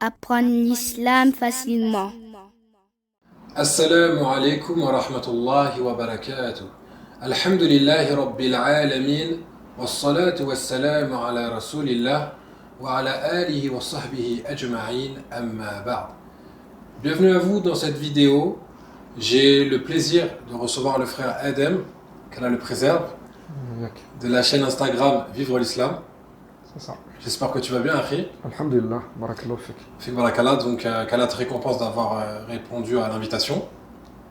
Apprendre l'islam facilement. السلام عليكم ورحمة الله وبركاته. الحمد لله رب العالمين والصلاة والسلام على رسول الله وعلى آله وصحبه أجمعين أما بعد. Bienvenue à vous dans cette vidéo. J'ai le plaisir de recevoir le frère Adem, qu'Allah le préserve, de la chaîne Instagram Vivre l'Islam. C'est ça. J'espère que tu vas bien, Akhi. Alhamdulillah, barakallahu fik. Fik barakallah, donc qu'Allah te récompense d'avoir répondu à l'invitation.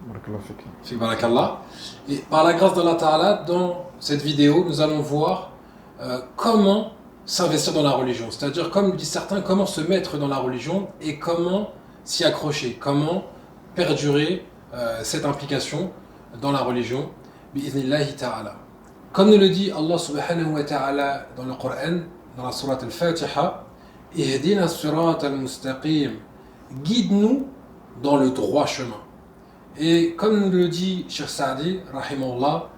Barakallahu fik. Fik barakallah. Et par la grâce d'Allah Ta'ala, dans cette vidéo, nous allons voir comment s'investir dans la religion. C'est-à-dire, comme disent certains, comment se mettre dans la religion et comment s'y accrocher, comment perdurer cette implication dans la religion. Bi'iznillahi ta'ala. Comme nous le dit Allah subhanahu wa ta'ala dans le Coran, dans la sourate al-Fatiha, Ihdina surat al-mustaqim, guide-nous dans le droit chemin. Et comme nous le dit Cheikh Saadi, rahimahullah,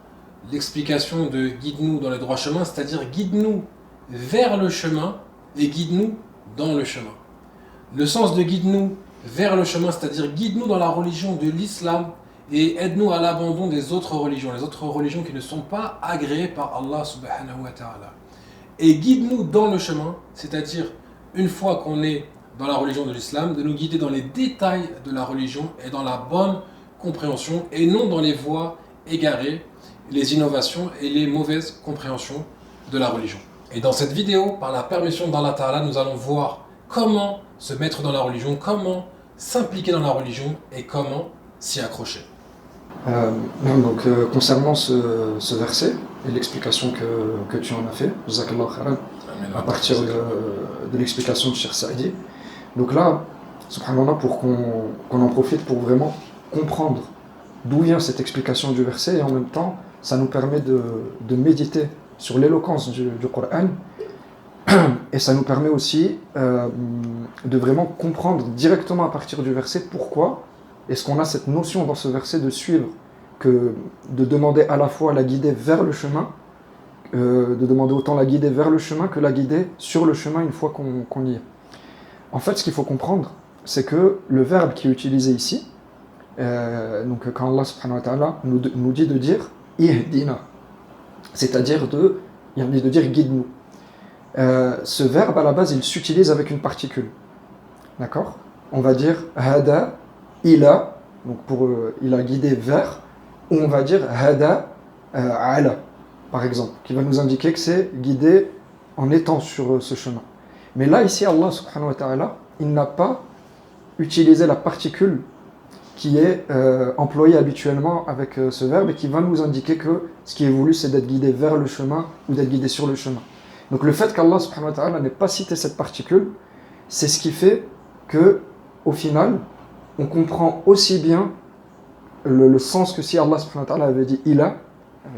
l'explication de guide-nous dans le droit chemin, c'est-à-dire guide-nous vers le chemin et guide-nous dans le chemin. Le sens de guide-nous vers le chemin, c'est-à-dire guide-nous dans la religion de l'islam et aide-nous à l'abandon des autres religions, les autres religions qui ne sont pas agréées par Allah subhanahu wa ta'ala. Et guide-nous dans le chemin, c'est-à-dire une fois qu'on est dans la religion de l'islam, de nous guider dans les détails de la religion et dans la bonne compréhension et non dans les voies égarées, les innovations et les mauvaises compréhensions de la religion. Et dans cette vidéo, par la permission d'Allah Ta'ala, nous allons voir comment se mettre dans la religion, comment s'impliquer dans la religion et comment s'y accrocher. Concernant ce verset et l'explication que tu en as fait, Jazakallah khairan, à partir de l'explication de Cheikh Saadi. Donc là, subhanallah, pour qu'on en profite pour vraiment comprendre d'où vient cette explication du verset, et en même temps, ça nous permet de méditer sur l'éloquence du Coran, et ça nous permet aussi de vraiment comprendre directement à partir du verset pourquoi est-ce qu'on a cette notion dans ce verset de suivre, de demander à la fois la guider vers le chemin, de demander autant la guider vers le chemin que la guider sur le chemin une fois qu'on y est. En fait, ce qu'il faut comprendre, c'est que le verbe qui est utilisé ici, donc quand Allah subhanahu wa ta'ala nous dit de dire ihdina, c'est-à-dire de dire guide-nous. Ce verbe à la base il s'utilise avec une particule, d'accord? On va dire hada ila, donc pour il a guidé vers, ou on va dire hada ala, par exemple, qui va nous indiquer que c'est guidé en étant sur ce chemin. Mais là ici Allah subhanahu wa ta'ala il n'a pas utilisé la particule qui est employée habituellement avec ce verbe et qui va nous indiquer que ce qui est voulu c'est d'être guidé vers le chemin ou d'être guidé sur le chemin. Donc le fait qu'Allah subhanahu wa ta'ala n'ait pas cité cette particule, c'est ce qui fait que au final on comprend aussi bien le sens que si Allah subhanahu wa ta'ala avait dit ila,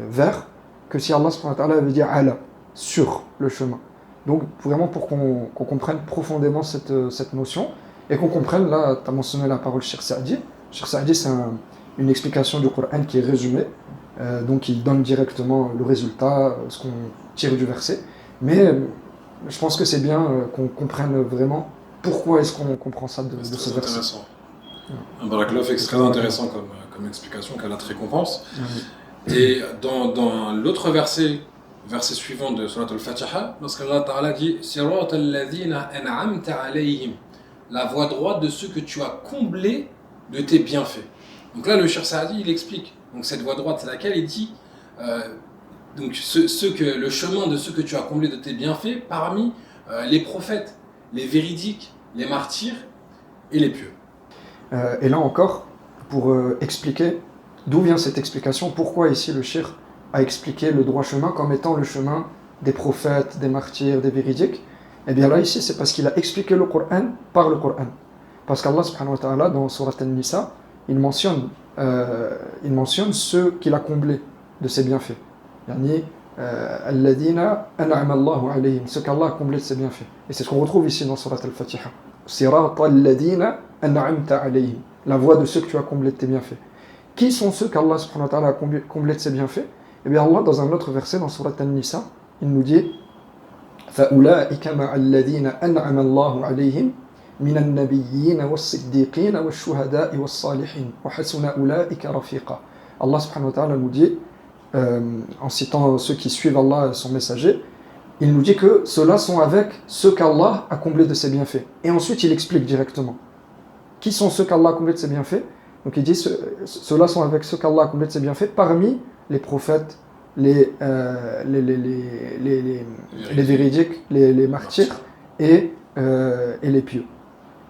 vers, que si Allah subhanahu wa ta'ala avait dit ala, sur le chemin. Donc vraiment pour qu'on comprenne profondément cette notion et qu'on comprenne, là tu as mentionné la parole Cheikh Saadi. Cheikh Saadi c'est une explication du Coran qui est résumée, donc il donne directement le résultat, ce qu'on tire du verset. Mais je pense que c'est bien qu'on comprenne vraiment pourquoi est-ce qu'on comprend ça de ce verset. Intéressant. Barakallah, c'est très intéressant comme explication qu'Allah te récompense. Et dans l'autre verset suivant de Surat al-Fatiha, lorsqu'Allah Ta'ala dit Sirat al-ladhina an'amta alayhim, la voie droite de ceux que tu as comblés de tes bienfaits. Donc là, le Cheikh Saadi, il explique. Donc cette voie droite, c'est laquelle il dit donc le chemin de ceux que tu as comblés de tes bienfaits parmi les prophètes, les véridiques, les martyrs et les pieux. Et là encore, pour expliquer d'où vient cette explication, pourquoi ici le Cheikh a expliqué le droit chemin comme étant le chemin des prophètes, des martyrs, des véridiques, et bien là ici c'est parce qu'il a expliqué le Coran par le Coran. Parce qu'Allah subhanahu wa ta'ala dans Surat An-Nisa, il mentionne ceux qu'il a comblés de ses bienfaits. Yani, alladhina an'ama Allahu alayhim, ceux qu'Allah a comblés de ses bienfaits. Et c'est ce qu'on retrouve ici dans Surat Al-Fatiha. Sirat alladhina an'amta alayhim, la voie de ceux que tu as comblés de tes bienfaits. Qui sont ceux qu'Allah subhanahu wa ta'ala a comblés de ses bienfaits? Et bien Allah dans un autre verset dans Surat An-Nisa, il nous dit فَأُولَٰئِكَ مَعَ الَّذِينَ أَنْعَمَ اللَّهُ عَلَيْهِمْ من النبيين والصديقين والشهداء والصالحين وحسن أولئك رفيقا. Allah subhanahu wa ta'ala nous dit, en citant ceux qui suivent Allah et son messager, il nous dit que ceux-là sont avec ceux qu'Allah a comblés de ses bienfaits. Et ensuite, il explique directement. Qui sont ceux qu'Allah a comblés de ses bienfaits? Donc il dit, ceux-là sont avec ceux qu'Allah a comblés de ses bienfaits parmi les prophètes, les véridiques, les martyrs et les pieux.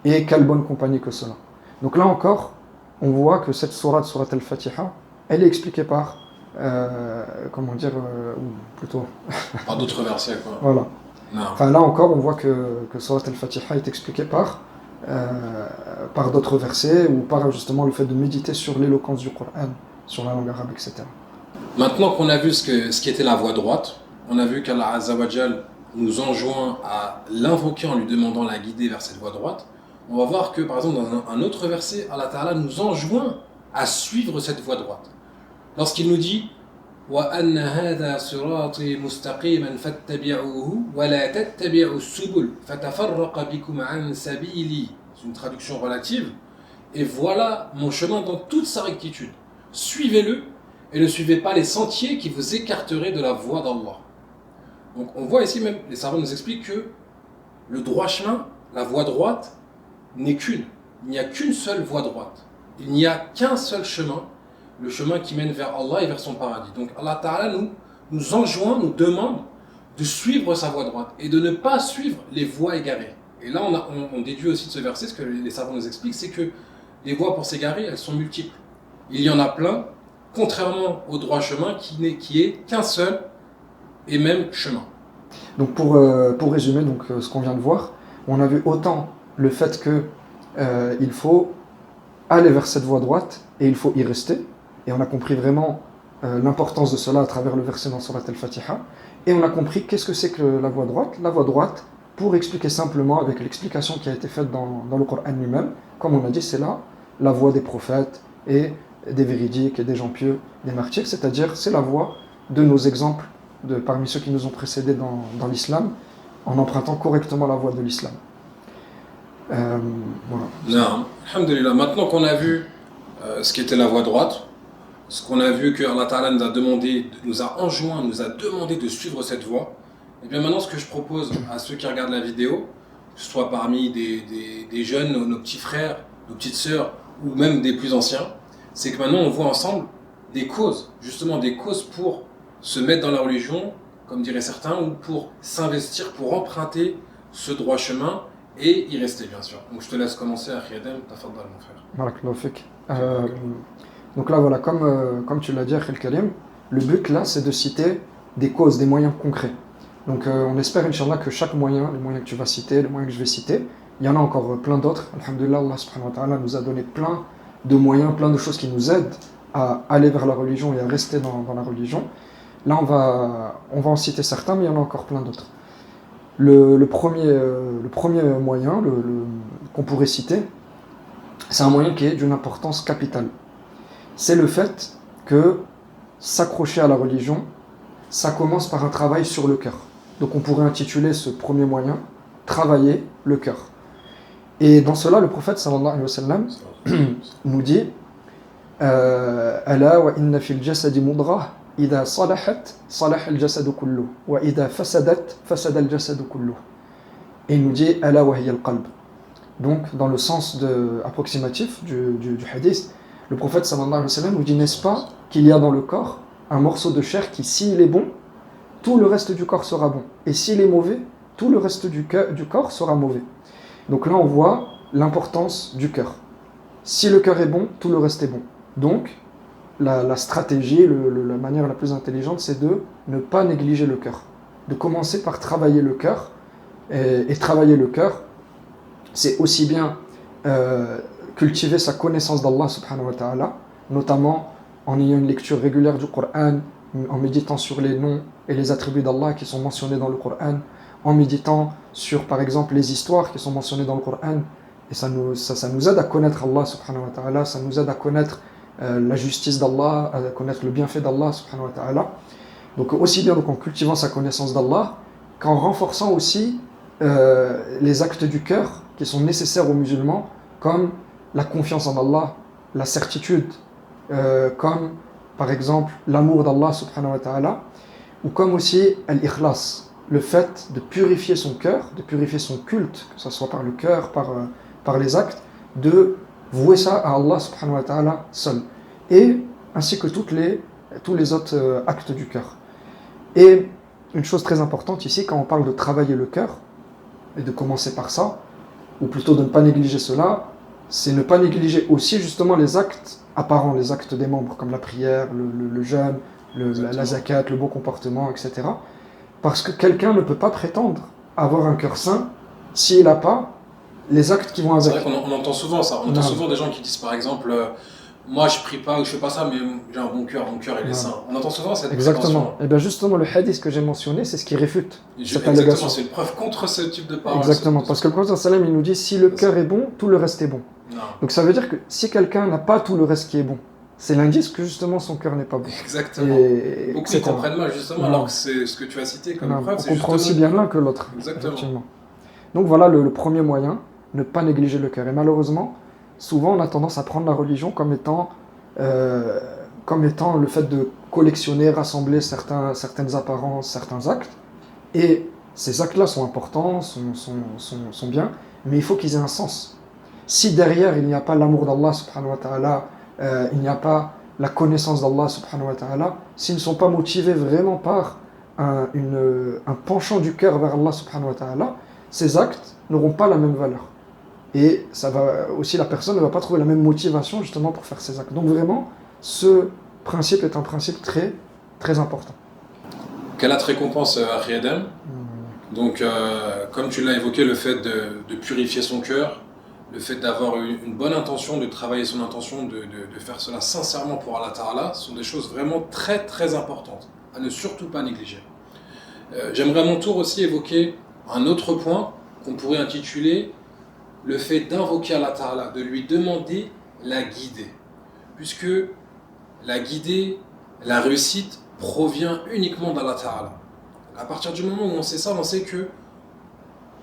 Et quelle bonne compagnie que cela. Donc là encore, on voit que cette sourate al-Fatiha, elle est expliquée par, comment dire, ou plutôt... Par d'autres versets, quoi. Voilà. Non. Enfin, là encore, on voit que sourate al-Fatiha est expliquée par d'autres versets, ou par justement le fait de méditer sur l'éloquence du Coran, sur la langue arabe, etc. Maintenant qu'on a vu ce qui était la voie droite, on a vu qu'Allah Azza wa Jal nous enjoint à l'invoquer en lui demandant la guider vers cette voie droite. On va voir que, par exemple, dans un autre verset, Allah Ta'ala nous enjoint à suivre cette voie droite. Lorsqu'il nous dit وَأَنَّ هَذَا صِرَاطِي مُسْتَقِيمًا فَاتَّبِعُوهُ وَلَا تَتَّبِعُوا السُّبُلَ فَتَفَرَّقَ بِكُمْ عَنْ سَبِيلِهِ. C'est une traduction relative. Et voilà mon chemin dans toute sa rectitude. Suivez-le et ne suivez pas les sentiers qui vous écarteraient de la voie d'Allah. Donc on voit ici même, les savants nous expliquent que le droit chemin, la voie droite, n'est qu'une. Il n'y a qu'une seule voie droite. Il n'y a qu'un seul chemin, le chemin qui mène vers Allah et vers son paradis. Donc Allah Ta'ala nous enjoint, nous demande de suivre sa voie droite et de ne pas suivre les voies égarées. Et là on déduit aussi de ce verset, ce que les savants nous expliquent, c'est que les voies pour s'égarer, elles sont multiples. Il y en a plein, contrairement au droit chemin qui est qu'un seul et même chemin. Donc pour résumer ce qu'on vient de voir, on a vu autant le fait que il faut aller vers cette voie droite et il faut y rester, et on a compris vraiment l'importance de cela à travers le verset dans Surat al-Fatiha, et on a compris qu'est-ce que c'est que la voie droite. La voie droite, pour expliquer simplement avec l'explication qui a été faite dans le Coran lui-même, comme on a dit, c'est là la voie des prophètes et des véridiques et des gens pieux, des martyrs, c'est-à-dire c'est la voie de nos exemples parmi ceux qui nous ont précédés dans l'islam, en empruntant correctement la voie de l'islam. Voilà. Non, alhamdulillah. Maintenant qu'on a vu ce qu'était la voie droite, ce qu'on a vu que Allah Ta'ala nous a enjoint, nous a demandé de suivre cette voie, et bien maintenant ce que je propose à ceux qui regardent la vidéo, que ce soit parmi des jeunes, nos petits frères, nos petites sœurs, ou même des plus anciens, c'est que maintenant on voit ensemble des causes, justement des causes pour se mettre dans la religion, comme diraient certains, ou pour s'investir, pour emprunter ce droit chemin et y rester, bien sûr. Donc je te laisse commencer à Khiyadem, tafaddal mon frère. Barakallahu fik. Donc là voilà, comme tu l'as dit Akhil Karim, le but là c'est de citer des causes, des moyens concrets. Donc on espère Inch'Allah que chaque moyen, les moyens que tu vas citer, les moyens que je vais citer, il y en a encore plein d'autres. Alhamdulillah, Allah subhanahu wa ta'ala nous a donné plein de moyens, plein de choses qui nous aident à aller vers la religion et à rester dans la religion. Là on va en citer certains, mais il y en a encore plein d'autres. Le premier moyen qu'on pourrait citer, c'est un moyen qui est d'une importance capitale. C'est le fait que s'accrocher à la religion, ça commence par un travail sur le cœur. Donc on pourrait intituler ce premier moyen « Travailler le cœur ». Et dans cela, le prophète sallallahu alayhi wa sallam nous dit « Ala wa inna fil jasadi mudrah » إذا صلحت صلح الجسد كله وإذا فسدت فسد الجسد كله. Et il nous dit ألا وهي القلب. Donc dans le sens approximatif du hadith, le prophète sallallahu alayhi wa sallam nous dit, n'est-ce pas qu'il y a dans le corps un morceau de chair qui, s'il est bon, tout le reste du corps sera bon, et s'il est mauvais, tout le reste du corps sera mauvais. Donc là on voit l'importance du cœur. Si le cœur est bon, tout le reste est bon. Donc la stratégie, la manière la plus intelligente, c'est de ne pas négliger le cœur. De commencer par travailler le cœur. Et travailler le cœur, c'est aussi bien cultiver sa connaissance d'Allah subhanahu wa ta'ala, notamment en ayant une lecture régulière du Coran, en méditant sur les noms et les attributs d'Allah qui sont mentionnés dans le Coran, en méditant sur, par exemple, les histoires qui sont mentionnées dans le Coran. Et ça nous aide à connaître Allah subhanahu wa ta'ala, ça nous aide à connaître la justice d'Allah, à connaître le bienfait d'Allah subhanahu wa ta'ala. Donc aussi bien en cultivant sa connaissance d'Allah qu'en renforçant aussi les actes du cœur qui sont nécessaires aux musulmans, comme la confiance en Allah, la certitude, comme par exemple l'amour d'Allah subhanahu wa ta'ala, ou comme aussi al-ikhlas, le fait de purifier son cœur, de purifier son culte, que ce soit par le cœur, par les actes, de vouer ça à Allah subhanahu wa ta'ala seul, et ainsi que tous les autres actes du cœur. Et une chose très importante ici, quand on parle de travailler le cœur, et de commencer par ça, ou plutôt de ne pas négliger cela, c'est ne pas négliger aussi justement les actes apparents, les actes des membres, comme la prière, le jeûne, la zakat, le bon comportement, etc. Parce que quelqu'un ne peut pas prétendre avoir un cœur sain s'il n'a pas les actes qui vont avec. C'est vrai qu'on entend souvent ça. On entend souvent des gens qui disent par exemple moi je prie pas ou je fais pas ça, mais j'ai un bon cœur il est sain. On entend souvent cette Exactement. Et bien justement, le hadith que j'ai mentionné, c'est ce qui réfute cette allégation. Exactement, c'est une preuve contre ce type de parole. Exactement, parce que le prophète sallam, il nous dit si le cœur est bon, tout le reste est bon. Non. Donc ça veut dire que si quelqu'un n'a pas tout le reste qui est bon, c'est l'indice que justement son cœur n'est pas bon. Exactement. Beaucoup ne comprennent mal justement, alors que c'est ce que tu as cité comme preuve. On comprend aussi bien l'un que l'autre. Exactement. Effectivement. Donc voilà le premier moyen, ne pas négliger le cœur. Et malheureusement, souvent on a tendance à prendre la religion comme étant le fait de collectionner, rassembler certaines apparences, certains actes. Et ces actes-là sont importants, sont bien, mais il faut qu'ils aient un sens. Si derrière il n'y a pas l'amour d'Allah subhanahu wa ta'ala, il n'y a pas la connaissance d'Allah subhanahu wa ta'ala, s'ils ne sont pas motivés vraiment par un penchant du cœur vers Allah subhanahu wa ta'ala, ces actes n'auront pas la même valeur. Et ça va aussi, la personne ne va pas trouver la même motivation justement pour faire ces actes. Donc vraiment, ce principe est un principe très, très important. Quelle a récompense à Adam? Donc, comme tu l'as évoqué, le fait de purifier son cœur, le fait d'avoir une bonne intention, de travailler son intention, de faire cela sincèrement pour Allah Ta'ala, sont des choses vraiment très très importantes, à ne surtout pas négliger. J'aimerais à mon tour aussi évoquer un autre point qu'on pourrait intituler le fait d'invoquer Allah Ta'ala, de lui demander la guidée. Puisque la guidée, la réussite provient uniquement d'Allah Ta'ala. À partir du moment où on sait ça, on sait que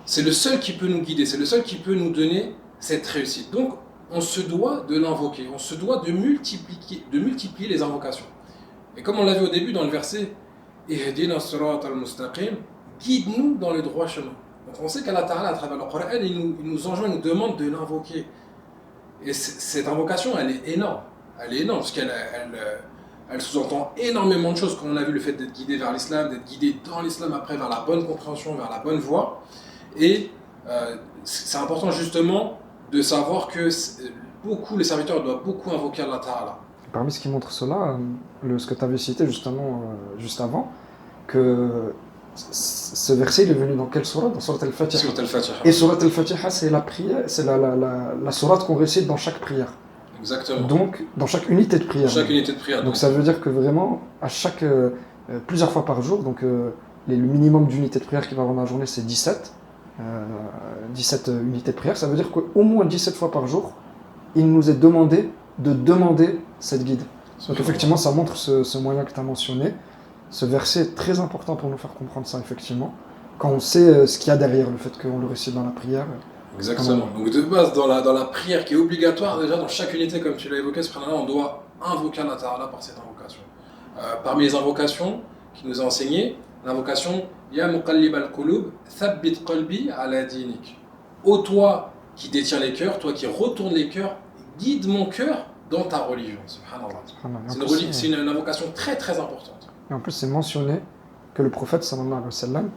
c'est le seul qui peut nous guider, c'est le seul qui peut nous donner cette réussite. Donc, on se doit de l'invoquer, on se doit de multiplier les invocations. Et comme on l'a vu au début dans le verset « Ihdina as-sirata al-mustaqim » guide-nous dans le droit chemin. Donc on sait qu'Allah Ta'ala, à travers le Coran, il nous enjoint, il nous demande de l'invoquer. Et cette invocation, elle est énorme. Elle est énorme, parce qu'elle sous-entend énormément de choses, comme on a vu le fait d'être guidé vers l'islam, d'être guidé dans l'islam après vers la bonne compréhension, vers la bonne voie. Et c'est important justement de savoir que les serviteurs doivent beaucoup invoquer Allah Ta'ala. Parmi ce qui montre cela, ce que tu avais cité justement juste avant, que ce verset il est venu dans quelle sourate? Dans Surat al-Fatiha. Surat al-Fatiha. Et Surat al-Fatiha, c'est la prière, c'est la sourate qu'on récite dans chaque prière. Exactement. Donc, dans chaque unité de prière. Chaque unité de prière. Donc ça veut dire que vraiment, à chaque plusieurs fois par jour, donc le minimum d'unités de prière qu'il va avoir dans la journée, c'est 17. 17 unités de prière, ça veut dire qu'au moins 17 fois par jour, il nous est demandé de demander cette guide. Donc effectivement, ça montre ce moyen que tu as mentionné. Ce verset est très important pour nous faire comprendre ça, effectivement. Quand on sait ce qu'il y a derrière, le fait qu'on le récite dans la prière. Exactement. Donc de base, dans la prière qui est obligatoire, déjà dans chaque unité, comme tu l'as évoqué, on doit invoquer Allah Ta'ala par cette invocation. Parmi les invocations qu'il nous a enseignées, l'invocation Ya muqallib al-qulub, thabbit qalbi ala dinik. Ô toi qui détiens les cœurs, toi qui retournes les cœurs, guide mon cœur dans ta religion. Subhanallah. C'est une invocation très très importante. Et en plus, c'est mentionné que le prophète sallallahu alayhi wa sallam,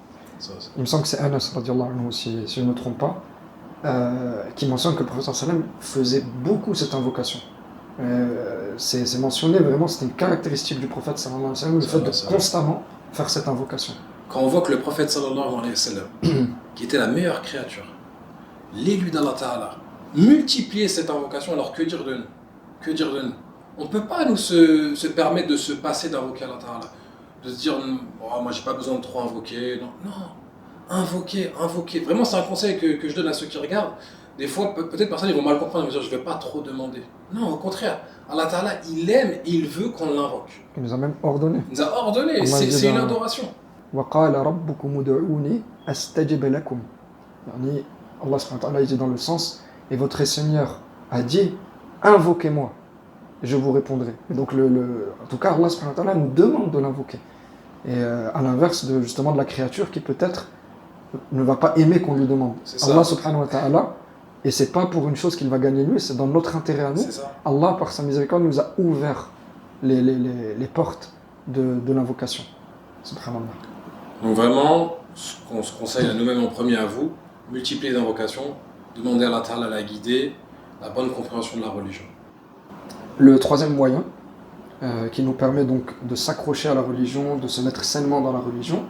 il me semble que c'est Anas radiallahu anhu, si je ne me trompe pas, qui mentionne que le prophète sallallahu alayhi wa sallam faisait beaucoup cette invocation. C'est mentionné vraiment, c'était une caractéristique du prophète sallallahu alayhi wa sallam, le fait de constamment faire cette invocation. Quand on voit que le prophète sallallahu alayhi wa sallam, qui était la meilleure créature, l'élu d'Allah Ta'ala, multiplier cette invocation, alors que dire de nous? Que dire de nous? On ne peut pas nous se permettre de se passer d'invoquer Allah Ta'ala, de se dire oh, moi j'ai pas besoin de trop invoquer. Non, invoquer. Vraiment, c'est un conseil que je donne à ceux qui regardent. Des fois, peut-être personne ils vont mal comprendre, ils vont dire je vais pas trop demander. Non, au contraire, Allah Ta'ala il aime et il veut qu'on l'invoque. Il nous a même ordonné. Il nous a ordonné, c'est une adoration. وَقَالَ رَبُّكُمُ ادْعُونِي أَسْتَجِبْ لَكُمْ. Allah subhanahu wa ta'ala il dit dans le sens, et votre Seigneur a dit, invoquez-moi, et je vous répondrai. Et donc, en tout cas, Allah subhanahu wa ta'ala nous demande de l'invoquer. Et à l'inverse justement de la créature qui peut-être ne va pas aimer qu'on lui demande. Allah subhanahu wa ta'ala, et c'est pas pour une chose qu'il va gagner lui, c'est dans notre intérêt à nous. Allah, par sa miséricorde, nous a ouvert les portes de l'invocation. Subhanallah. Donc vraiment, ce qu'on se conseille à nous-mêmes en premier, à vous, multiplier les invocations, demander à Allah Ta'ala la guider, la bonne compréhension de la religion. Le troisième moyen qui nous permet donc de s'accrocher à la religion, de se mettre sainement dans la religion,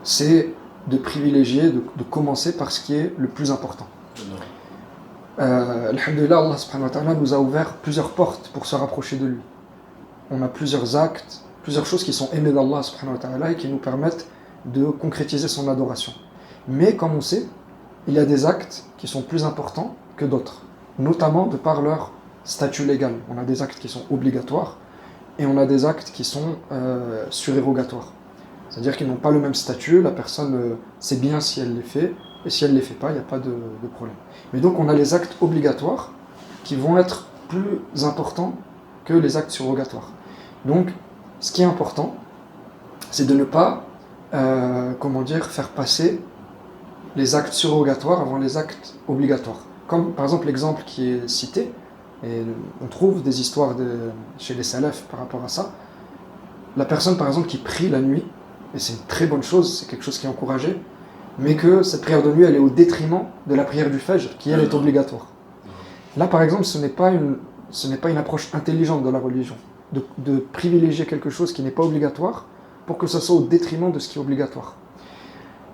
c'est de privilégier, de commencer par ce qui est le plus important. Alhamdulillah, Allah subhanahu wa ta'ala nous a ouvert plusieurs portes pour se rapprocher de lui. On a plusieurs actes, plusieurs choses qui sont aimées d'Allah subhanahu wa ta'ala et qui nous permettent de concrétiser son adoration. Mais comme on sait, il y a des actes qui sont plus importants que d'autres, notamment de par leur statut légal. On a des actes qui sont obligatoires et on a des actes qui sont surérogatoires. C'est-à-dire qu'ils n'ont pas le même statut, la personne sait bien si elle les fait, et si elle ne les fait pas, il n'y a pas de problème. Mais donc on a les actes obligatoires qui vont être plus importants que les actes surrogatoires. Donc ce qui est important, c'est de ne pas faire passer les actes surrogatoires avant les actes obligatoires. Comme par exemple l'exemple qui est cité, et on trouve des histoires chez les salafs par rapport à ça. La personne par exemple qui prie la nuit, et c'est une très bonne chose, c'est quelque chose qui est encouragé, mais que cette prière de nuit elle est au détriment de la prière du Fajr, qui elle est obligatoire. Là par exemple ce n'est pas une approche intelligente de la religion, de privilégier quelque chose qui n'est pas obligatoire pour que ça soit au détriment de ce qui est obligatoire.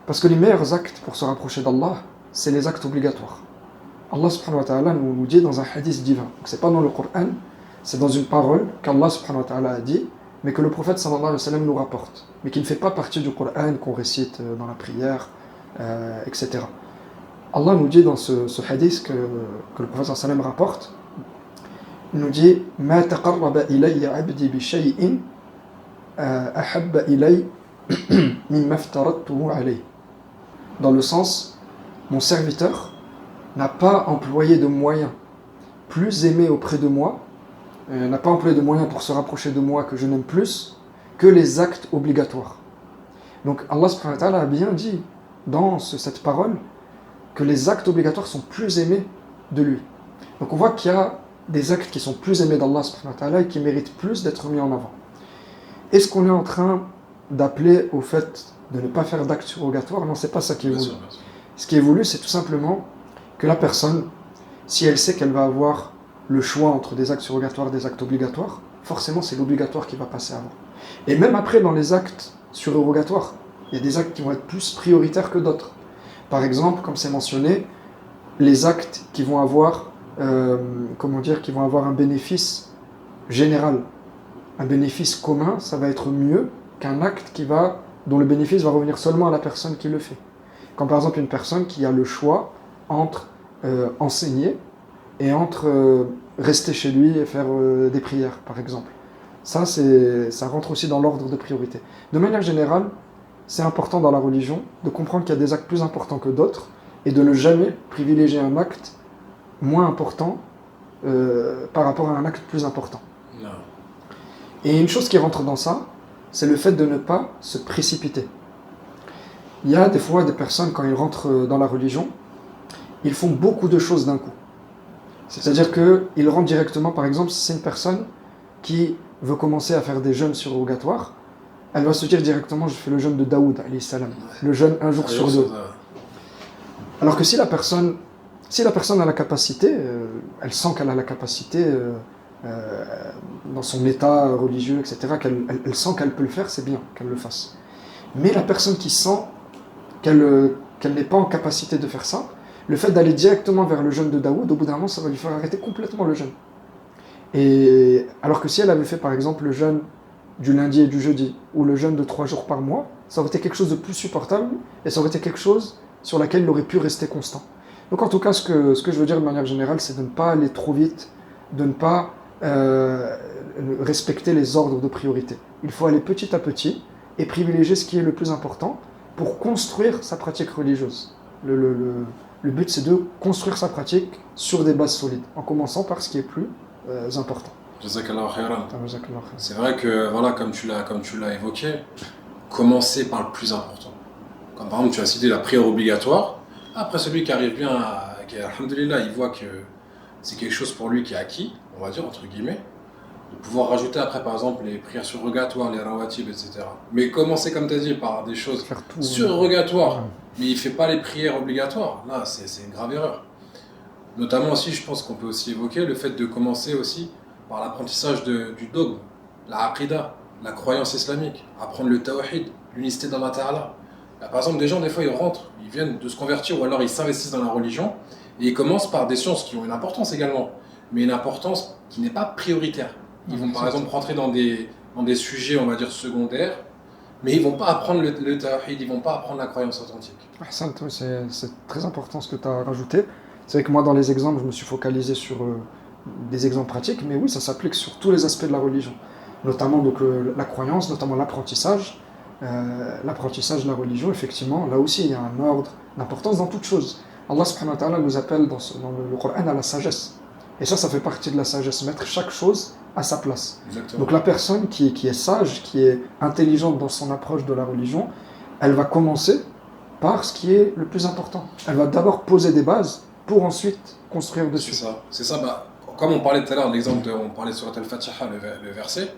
Parce que les meilleurs actes pour se rapprocher d'Allah, c'est les actes obligatoires. Allah subhanahu wa ta'ala nous dit dans un hadith divin. Donc c'est pas dans le Coran, c'est dans une parole qu'Allah subhanahu wa ta'ala a dit, mais que le prophète sallallahu alayhi wa sallam nous rapporte, mais qui ne fait pas partie du Coran qu'on récite dans la prière, etc. Allah nous dit dans ce hadith que le prophète sallallahu alayhi wa sallam rapporte, il nous dit « Ma taqarraba ilayya abdi bi shay'in ahabba ilay mimma aftaradtuhu alayh » Dans le sens, mon serviteur n'a pas employé de moyens plus aimés auprès de moi, n'a pas employé de moyens pour se rapprocher de moi que je n'aime plus que les actes obligatoires. Donc Allah subhanahu wa ta'ala a bien dit dans cette parole que les actes obligatoires sont plus aimés de lui. Donc on voit qu'il y a des actes qui sont plus aimés d'Allah subhanahu wa ta'ala et qui méritent plus d'être mis en avant. Est-ce qu'on est en train d'appeler au fait de ne pas faire d'actes surrogatoires? Non, c'est pas ça qui est voulu. Ce qui est voulu, c'est tout simplement que la personne, si elle sait qu'elle va avoir le choix entre des actes surrogatoires et des actes obligatoires, forcément c'est l'obligatoire qui va passer avant. Et même après, dans les actes surrogatoires, il y a des actes qui vont être plus prioritaires que d'autres. Par exemple, comme c'est mentionné, les actes qui vont avoir, qui vont avoir un bénéfice général, un bénéfice commun, ça va être mieux qu'un acte dont le bénéfice va revenir seulement à la personne qui le fait. Comme par exemple une personne qui a le choix entre enseigner et entre rester chez lui et faire des prières, par exemple. Ça rentre aussi dans l'ordre de priorité. De manière générale, c'est important dans la religion de comprendre qu'il y a des actes plus importants que d'autres et de ne jamais privilégier un acte moins important par rapport à un acte plus important. Non. Et une chose qui rentre dans ça, c'est le fait de ne pas se précipiter. Il y a des fois des personnes, quand ils rentrent dans la religion, ils font beaucoup de choses d'un coup. C'est-à-dire qu'ils rentrent directement, par exemple, si c'est une personne qui veut commencer à faire des jeûnes surrogatoires, elle va se dire directement, je fais le jeûne de Daoud, alayhi salam, le jeûne un jour sur deux. Alors que si la personne a la capacité, elle sent qu'elle a la capacité dans son état religieux, etc., elle sent qu'elle peut le faire, c'est bien qu'elle le fasse. Mais la personne qui sent qu'elle n'est pas en capacité de faire ça, le fait d'aller directement vers le jeûne de Daoud, au bout d'un moment, ça va lui faire arrêter complètement le jeûne. Et alors que si elle avait fait par exemple le jeûne du lundi et du jeudi, ou le jeûne de 3 jours par mois, ça aurait été quelque chose de plus supportable, et ça aurait été quelque chose sur laquelle il aurait pu rester constant. Donc en tout cas, ce que je veux dire de manière générale, c'est de ne pas aller trop vite, de ne pas respecter les ordres de priorité. Il faut aller petit à petit, et privilégier ce qui est le plus important, pour construire sa pratique religieuse. le but c'est de construire sa pratique sur des bases solides, en commençant par ce qui est plus important. Jazakallah khairan. Jazakallah khair. C'est vrai que, voilà, comme tu l'as évoqué, commencer par le plus important. Comme par exemple, tu as cité la prière obligatoire. Après, celui qui arrive bien, alhamdoulilah, il voit que c'est quelque chose pour lui qui est acquis, on va dire, entre guillemets, de pouvoir rajouter après, par exemple, les prières surrogatoires, les rawatib, etc. Mais commencer, comme tu as dit, par des choses Faire tout, surrogatoires, ouais. mais il ne fait pas les prières obligatoires, là, c'est une grave erreur. Notamment aussi, je pense qu'on peut aussi évoquer le fait de commencer aussi par l'apprentissage du dogme, la aqidah, la croyance islamique, apprendre le tawhid, l'unicité d'Allah Ta'ala. Là, par exemple, des gens, des fois, ils rentrent, ils viennent de se convertir ou alors ils s'investissent dans la religion et ils commencent par des sciences qui ont une importance également, mais une importance qui n'est pas prioritaire. Ils vont par exemple rentrer dans des sujets, on va dire, secondaires, mais ils ne vont pas apprendre le tawhid, ils ne vont pas apprendre la croyance authentique. Ahsan, c'est très important ce que tu as rajouté. C'est vrai que moi, dans les exemples, je me suis focalisé sur des exemples pratiques, mais oui, ça s'applique sur tous les aspects de la religion, notamment donc, la croyance, notamment l'apprentissage. L'apprentissage de la religion, effectivement, là aussi, il y a un ordre d'importance dans toute chose. Allah subhanahu wa ta'ala nous appelle dans le Coran à la sagesse. Et ça fait partie de la sagesse, mettre chaque chose à sa place. Exactement. Donc la personne qui est sage, qui est intelligente dans son approche de la religion, elle va commencer par ce qui est le plus important. Elle va d'abord poser des bases pour ensuite construire dessus. C'est ça. Bah, comme on parlait tout à l'heure, l'exemple on parlait sur Al-Fatiha, le verset.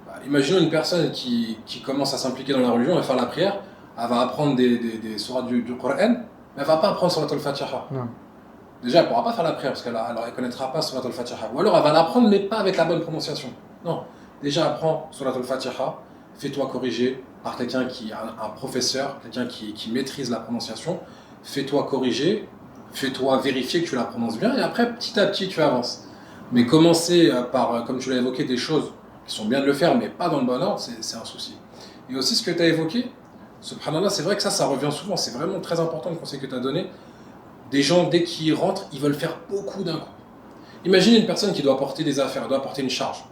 Bah, imaginons une personne qui commence à s'impliquer dans la religion, elle va faire la prière, elle va apprendre des sourates du Coran, mais elle ne va pas apprendre sur Al-Fatiha. Non. Déjà, elle ne pourra pas faire la prière parce qu'elle ne connaîtra pas Surat al-Fatiha. Ou alors, elle va l'apprendre, mais pas avec la bonne prononciation. Non. Déjà, apprends Surat al-Fatiha, fais-toi corriger par quelqu'un qui a un professeur, quelqu'un qui maîtrise la prononciation. Fais-toi corriger, fais-toi vérifier que tu la prononces bien, et après, petit à petit, tu avances. Mais commencer par, comme tu l'as évoqué, des choses qui sont bien de le faire, mais pas dans le bon ordre, c'est un souci. Et aussi, ce que tu as évoqué, subhanallah, c'est vrai que ça revient souvent. C'est vraiment très important le conseil que tu as donné. Des gens, dès qu'ils rentrent, ils veulent faire beaucoup d'un coup. Imagine une personne qui doit porter des affaires, elle doit porter une charge.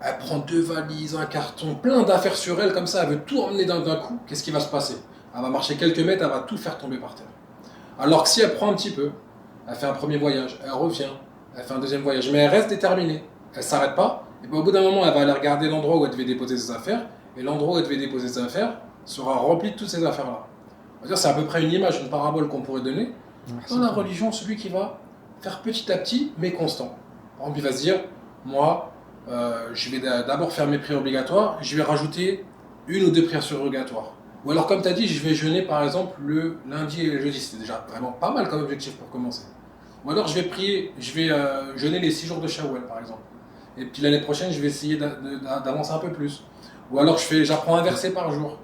Elle prend 2 valises, un carton, plein d'affaires sur elle, comme ça, elle veut tout emmener d'un coup. Qu'est-ce qui va se passer? Elle va marcher quelques mètres, elle va tout faire tomber par terre. Alors que si elle prend un petit peu, elle fait un premier voyage, elle revient, elle fait un deuxième voyage, mais elle reste déterminée. Elle ne s'arrête pas, et puis au bout d'un moment, elle va aller regarder l'endroit où elle devait déposer ses affaires, et l'endroit où elle devait déposer ses affaires sera rempli de toutes ces affaires-là. C'est à peu près une image, une parabole qu'on pourrait donner. Dans la religion, celui qui va faire petit à petit, mais constant. Par exemple, il va se dire, moi, je vais d'abord faire mes prières obligatoires, je vais rajouter 1 ou 2 prières surrogatoires. Ou alors, comme tu as dit, je vais jeûner, par exemple, le lundi et le jeudi. C'est déjà vraiment pas mal comme objectif pour commencer. Ou alors, je vais jeûner les 6 jours de Shawwal, par exemple. Et puis l'année prochaine, je vais essayer d'avancer un peu plus. Ou alors, j'apprends un verset par jour.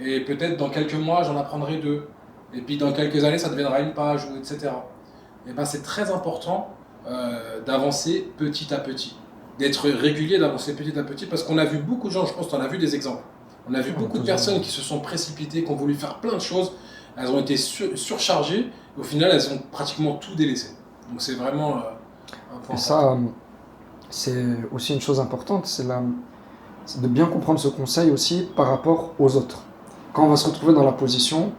Et peut-être dans quelques mois, j'en apprendrai 2. Et puis dans quelques années, ça deviendra une page, etc. Et ben, c'est très important d'avancer petit à petit, d'être régulier, d'avancer petit à petit, parce qu'on a vu beaucoup de gens, je pense que tu en as vu des exemples. On a vu beaucoup de personnes qui se sont précipitées, qui ont voulu faire plein de choses, elles ont été surchargées, et au final, elles ont pratiquement tout délaissé. Donc c'est vraiment un point. Et ça, c'est aussi une chose importante, c'est de bien comprendre ce conseil aussi par rapport aux autres. Quand on va se retrouver dans la position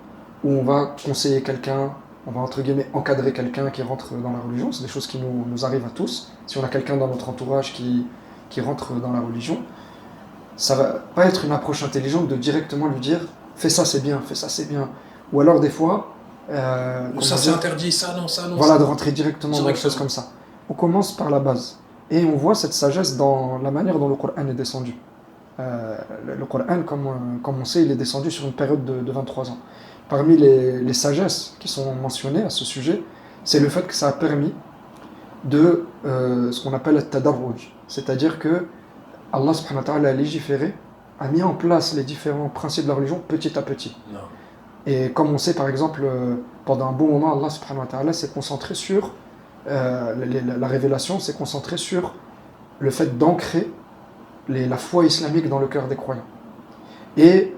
où on va conseiller quelqu'un, on va entre guillemets encadrer quelqu'un qui rentre dans la religion, c'est des choses qui nous arrivent à tous. Si on a quelqu'un dans notre entourage qui rentre dans la religion, ça va pas être une approche intelligente de directement lui dire fais ça c'est bien, ou alors des fois ça c'est interdit, ça non. Voilà, ça. de rentrer directement dans des choses comme ça. On commence par la base et on voit cette sagesse dans la manière dont le Coran est descendu. Le Coran, comme on sait, il est descendu sur une période de 23 ans. Parmi les sagesses qui sont mentionnées à ce sujet, c'est le fait que ça a permis de ce qu'on appelle le tadarruj, c'est-à-dire que Allah subhanahu wa ta'ala a légiféré, a mis en place les différents principes de la religion petit à petit. Non. Et comme on sait par exemple, pendant un bon moment, Allah subhanahu wa ta'ala s'est concentré sur la révélation, s'est concentrée sur le fait d'ancrer la foi islamique dans le cœur des croyants. Et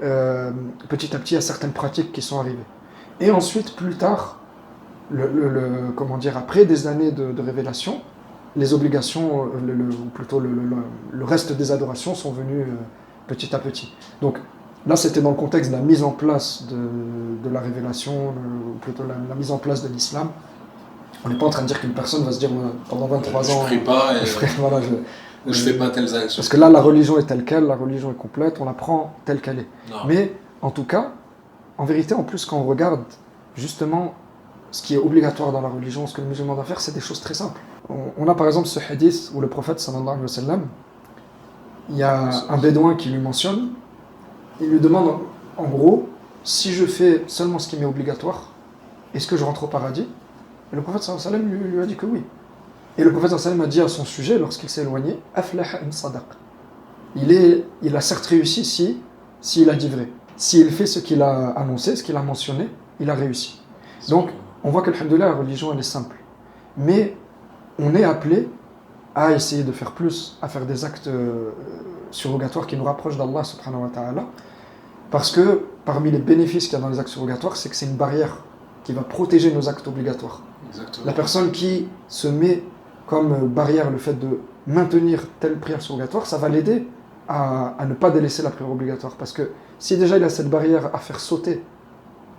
petit à petit, il y a certaines pratiques qui sont arrivées. Et ensuite, plus tard, après des années de révélation, les obligations, ou plutôt le reste des adorations sont venues petit à petit. Donc, Là, c'était dans le contexte de la mise en place de la révélation, ou plutôt la mise en place de l'islam. On n'est pas en train de dire qu'une personne va se dire pendant 23 ans... Je prie pas et voilà, ou je fais pas telles actions. Parce que là, la religion est telle qu'elle, la religion est complète, on la prend telle qu'elle est. Non. Mais en tout cas, en vérité, en plus, quand on regarde justement ce qui est obligatoire dans la religion, ce que le musulman doit faire, c'est des choses très simples. On a par exemple ce hadith où le prophète sallallahu alayhi wa sallam, il y a un bédouin qui lui mentionne, il lui demande en gros, si je fais seulement ce qui m'est obligatoire, est-ce que je rentre au paradis? Et le prophète sallallahu alayhi wa sallam lui a dit que oui. Et le prophète sallallahu alayhi wa sallam a dit à son sujet, lorsqu'il s'est éloigné, aflaha in sadaq. Il a certes réussi s'il a dit vrai. S'il fait ce qu'il a annoncé, ce qu'il a mentionné, il a réussi. Donc, on voit que la religion, elle est simple. Mais on est appelé à essayer de faire plus, à faire des actes surrogatoires qui nous rapprochent d'Allah subhanahu wa ta'ala. Parce que parmi les bénéfices qu'il y a dans les actes surrogatoires, c'est que c'est une barrière qui va protéger nos actes obligatoires. Exactement. La personne qui se met comme barrière le fait de maintenir telle prière surrogatoire, ça va l'aider à ne pas délaisser la prière obligatoire. Parce que si déjà il a cette barrière à faire sauter,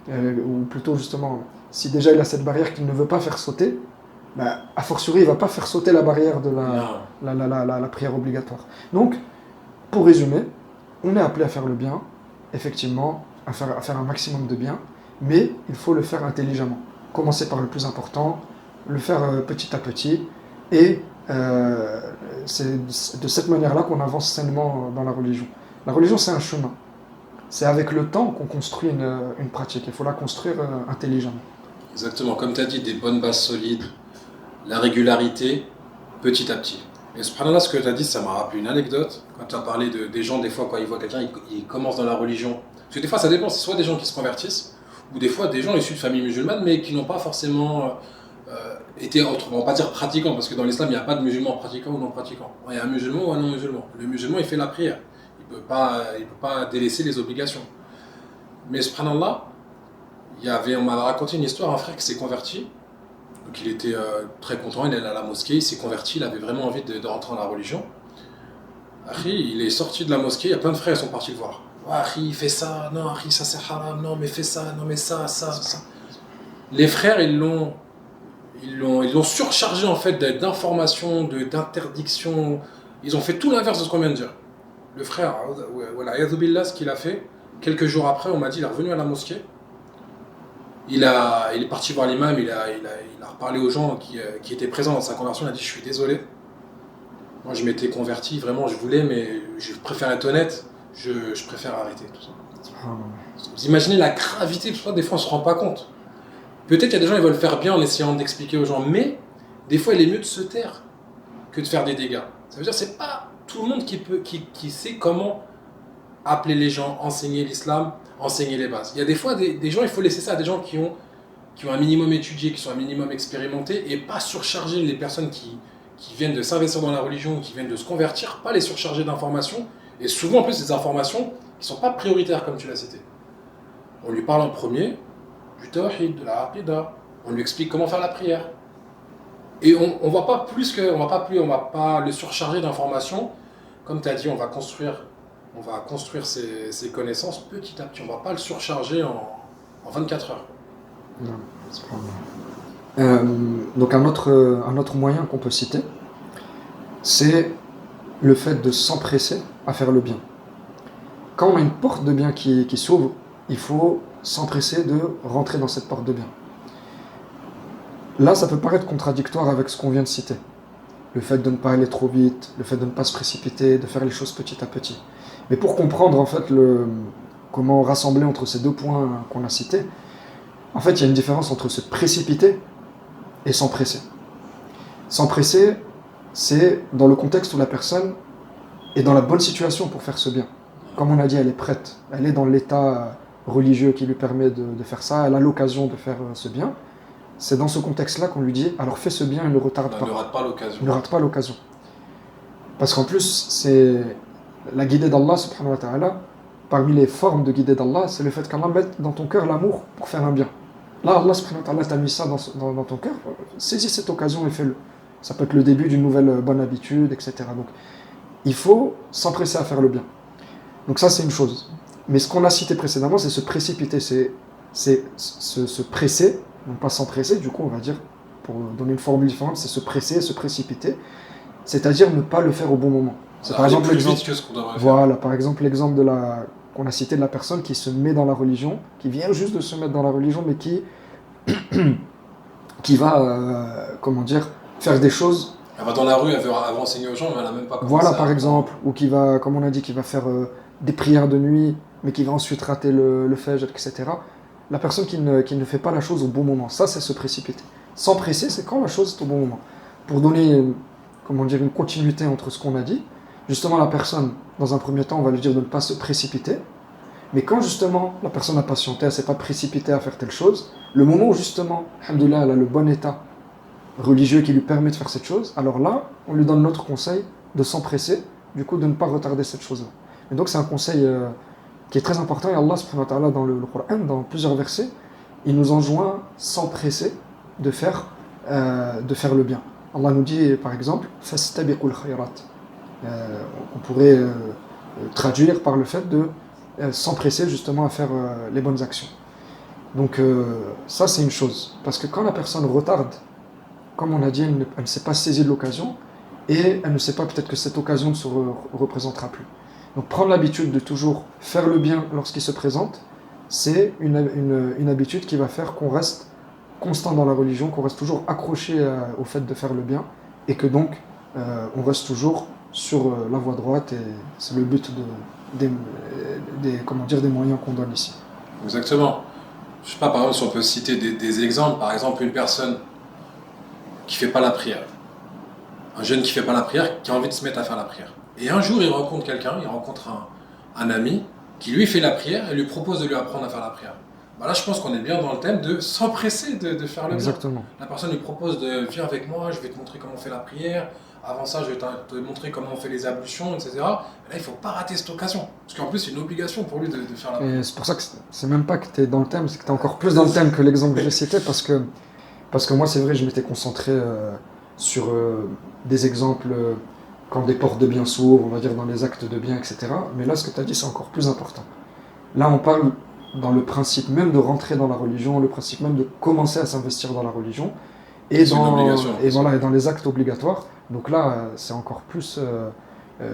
ou plutôt justement, si déjà il a cette barrière qu'il ne veut pas faire sauter, a fortiori il ne va pas faire sauter la barrière de la prière obligatoire. Donc, pour résumer, on est appelé à faire le bien, effectivement, à faire un maximum de bien, mais il faut le faire intelligemment. Commencer par le plus important, le faire petit à petit, et c'est de cette manière-là qu'on avance sainement dans la religion. La religion, c'est un chemin. C'est avec le temps qu'on construit une pratique. Il faut la construire intelligemment. Exactement, comme tu as dit, des bonnes bases solides, la régularité, petit à petit. Et subhanallah, ce que tu as dit, ça m'a rappelé une anecdote. Quand tu as parlé des gens, des fois, quand ils voient quelqu'un, ils commencent dans la religion. Parce que des fois, ça dépend, c'est soit des gens qui se convertissent, ou des fois des gens issus de familles musulmanes, mais qui n'ont pas forcément été, on va pas dire pratiquants, parce que dans l'islam, il n'y a pas de musulmans pratiquants ou non pratiquants. Il y a un musulman ou un non-musulman. Le musulman, il fait la prière. Il ne peut pas délaisser les obligations. Mais subhanallah, on m'a raconté une histoire, un frère qui s'est converti. Donc il était très content, il est allé à la mosquée, il s'est converti, il avait vraiment envie de rentrer dans la religion. Il est sorti de la mosquée, il y a plein de frères qui sont partis le voir. Il fait ça, non, ça c'est haram, non, mais fais ça, non, mais ça. Les frères, ils l'ont surchargé en fait d'informations, d'interdictions. Ils ont fait tout l'inverse de ce qu'on vient de dire. Le frère, voilà, ce qu'il a fait, quelques jours après, on m'a dit, il est revenu à la mosquée. Il est parti voir l'imam, il a reparlé aux gens qui étaient présents dans sa conversion, il a dit, je suis désolé. Moi, je m'étais converti, vraiment, je voulais, mais je préfère être honnête, je préfère arrêter tout ça. Vous imaginez la gravité, parce que des fois, on ne se rend pas compte. Peut-être qu'il y a des gens qui veulent faire bien en essayant d'expliquer aux gens, mais des fois, il est mieux de se taire que de faire des dégâts. Ça veut dire que c'est pas tout le monde qui sait comment appeler les gens, enseigner l'islam, enseigner les bases. Il y a des fois des gens, il faut laisser ça à des gens qui ont un minimum étudié, qui sont un minimum expérimentés, et pas surcharger les personnes qui viennent de s'investir dans la religion, qui viennent de se convertir, pas les surcharger d'informations, et souvent en plus des informations qui ne sont pas prioritaires comme tu l'as cité. On lui parle en premier du tawhid, de la aqidah, on lui explique comment faire la prière. Et on va pas le surcharger d'informations. Comme tu as dit, on va construire ses connaissances petit à petit. On va pas le surcharger en 24 heures. Non, c'est pas vrai. Donc un autre moyen qu'on peut citer, c'est le fait de s'empresser à faire le bien. Quand on a une porte de bien qui s'ouvre, il faut s'empresser de rentrer dans cette porte de bien. Là, ça peut paraître contradictoire avec ce qu'on vient de citer. Le fait de ne pas aller trop vite, le fait de ne pas se précipiter, de faire les choses petit à petit. Mais pour comprendre en fait comment rassembler entre ces deux points qu'on a cités, en fait, il y a une différence entre se précipiter et s'empresser. S'empresser, c'est dans le contexte où la personne est dans la bonne situation pour faire ce bien. Comme on a dit, elle est prête. Elle est dans l'état religieux qui lui permet de faire ça. Elle a l'occasion de faire ce bien. C'est dans ce contexte-là qu'on lui dit, alors fais ce bien et ne retarde pas. Ne rate pas l'occasion. Ne rate pas l'occasion. Parce qu'en plus, c'est la guidée d'Allah, subhanahu wa ta'ala, parmi les formes de guidée d'Allah, c'est le fait qu'Allah mette dans ton cœur l'amour pour faire un bien. Là, Allah subhanahu wa ta'ala t'a mis ça dans ton cœur, saisis cette occasion et fais-le. Ça peut être le début d'une nouvelle bonne habitude, etc. Donc, il faut s'empresser à faire le bien. Donc ça, c'est une chose. Mais ce qu'on a cité précédemment, c'est se précipiter, c'est se presser, non pas s'empresser, du coup on va dire, pour donner une formule différente, c'est se presser, se précipiter, c'est-à-dire ne pas le faire au bon moment. C'est par exemple l'exemple, voilà, par exemple l'exemple qu'on a cité de la personne qui se met dans la religion, qui vient juste de se mettre dans la religion, mais qui va, comment dire, faire des choses. Elle va dans la rue, elle veut enseigner aux gens, mais elle n'a même pas commencé. Voilà, par exemple, ou qui va, comme on a dit, qui va faire des prières de nuit, mais qui va ensuite rater le fajr, etc. La personne qui ne fait pas la chose au bon moment, ça c'est se précipiter. S'empresser, c'est quand la chose est au bon moment. Pour donner, comment dire, une continuité entre ce qu'on a dit, justement la personne, dans un premier temps, on va lui dire de ne pas se précipiter, mais quand justement la personne a patienté, elle ne s'est pas précipitée à faire telle chose, le moment où justement, alhamdoulilah, elle a le bon état religieux qui lui permet de faire cette chose, alors là, on lui donne notre conseil de s'empresser, du coup de ne pas retarder cette chose-là. Et donc c'est un conseil qui est très important, et Allah subhanahu wa ta'ala dans le Coran, dans plusieurs versets, il nous enjoint s'empresser de faire le bien. Allah nous dit par exemple « Fastabiqul khayrat ». On pourrait traduire par le fait de s'empresser justement à faire les bonnes actions. Donc ça c'est une chose, parce que quand la personne retarde, comme on a dit, elle ne s'est pas saisie de l'occasion, et elle ne sait pas peut-être que cette occasion ne se représentera plus. Donc prendre l'habitude de toujours faire le bien lorsqu'il se présente, c'est une habitude qui va faire qu'on reste constant dans la religion, qu'on reste toujours accroché au fait de faire le bien, et que donc on reste toujours sur la voie droite, et c'est le but des moyens qu'on donne ici. Exactement. Je ne sais pas, par exemple, si on peut citer des exemples. Par exemple, une personne qui ne fait pas la prière. Un jeune qui ne fait pas la prière, qui a envie de se mettre à faire la prière. Et un jour, il rencontre quelqu'un, il rencontre un ami qui lui fait la prière et lui propose de lui apprendre à faire la prière. Bah là, je pense qu'on est bien dans le thème de s'empresser de faire le bien. Exactement. La personne lui propose de « Viens avec moi, je vais te montrer comment on fait la prière. Avant ça, je vais te montrer comment on fait les ablutions, etc. » Là, il ne faut pas rater cette occasion. Parce qu'en plus, c'est une obligation pour lui de faire la prière. Et c'est pour ça que c'est même pas que tu es dans le thème, c'est que tu es encore plus dans le thème que l'exemple que j'ai cité, parce que moi, c'est vrai, je m'étais concentré sur des exemples quand des portes de bien s'ouvrent, on va dire dans les actes de bien, etc. Mais là, ce que tu as dit, c'est encore plus important. Là, on parle dans le principe même de rentrer dans la religion, le principe même de commencer à s'investir dans la religion, et dans les actes obligatoires. Donc là, c'est encore plus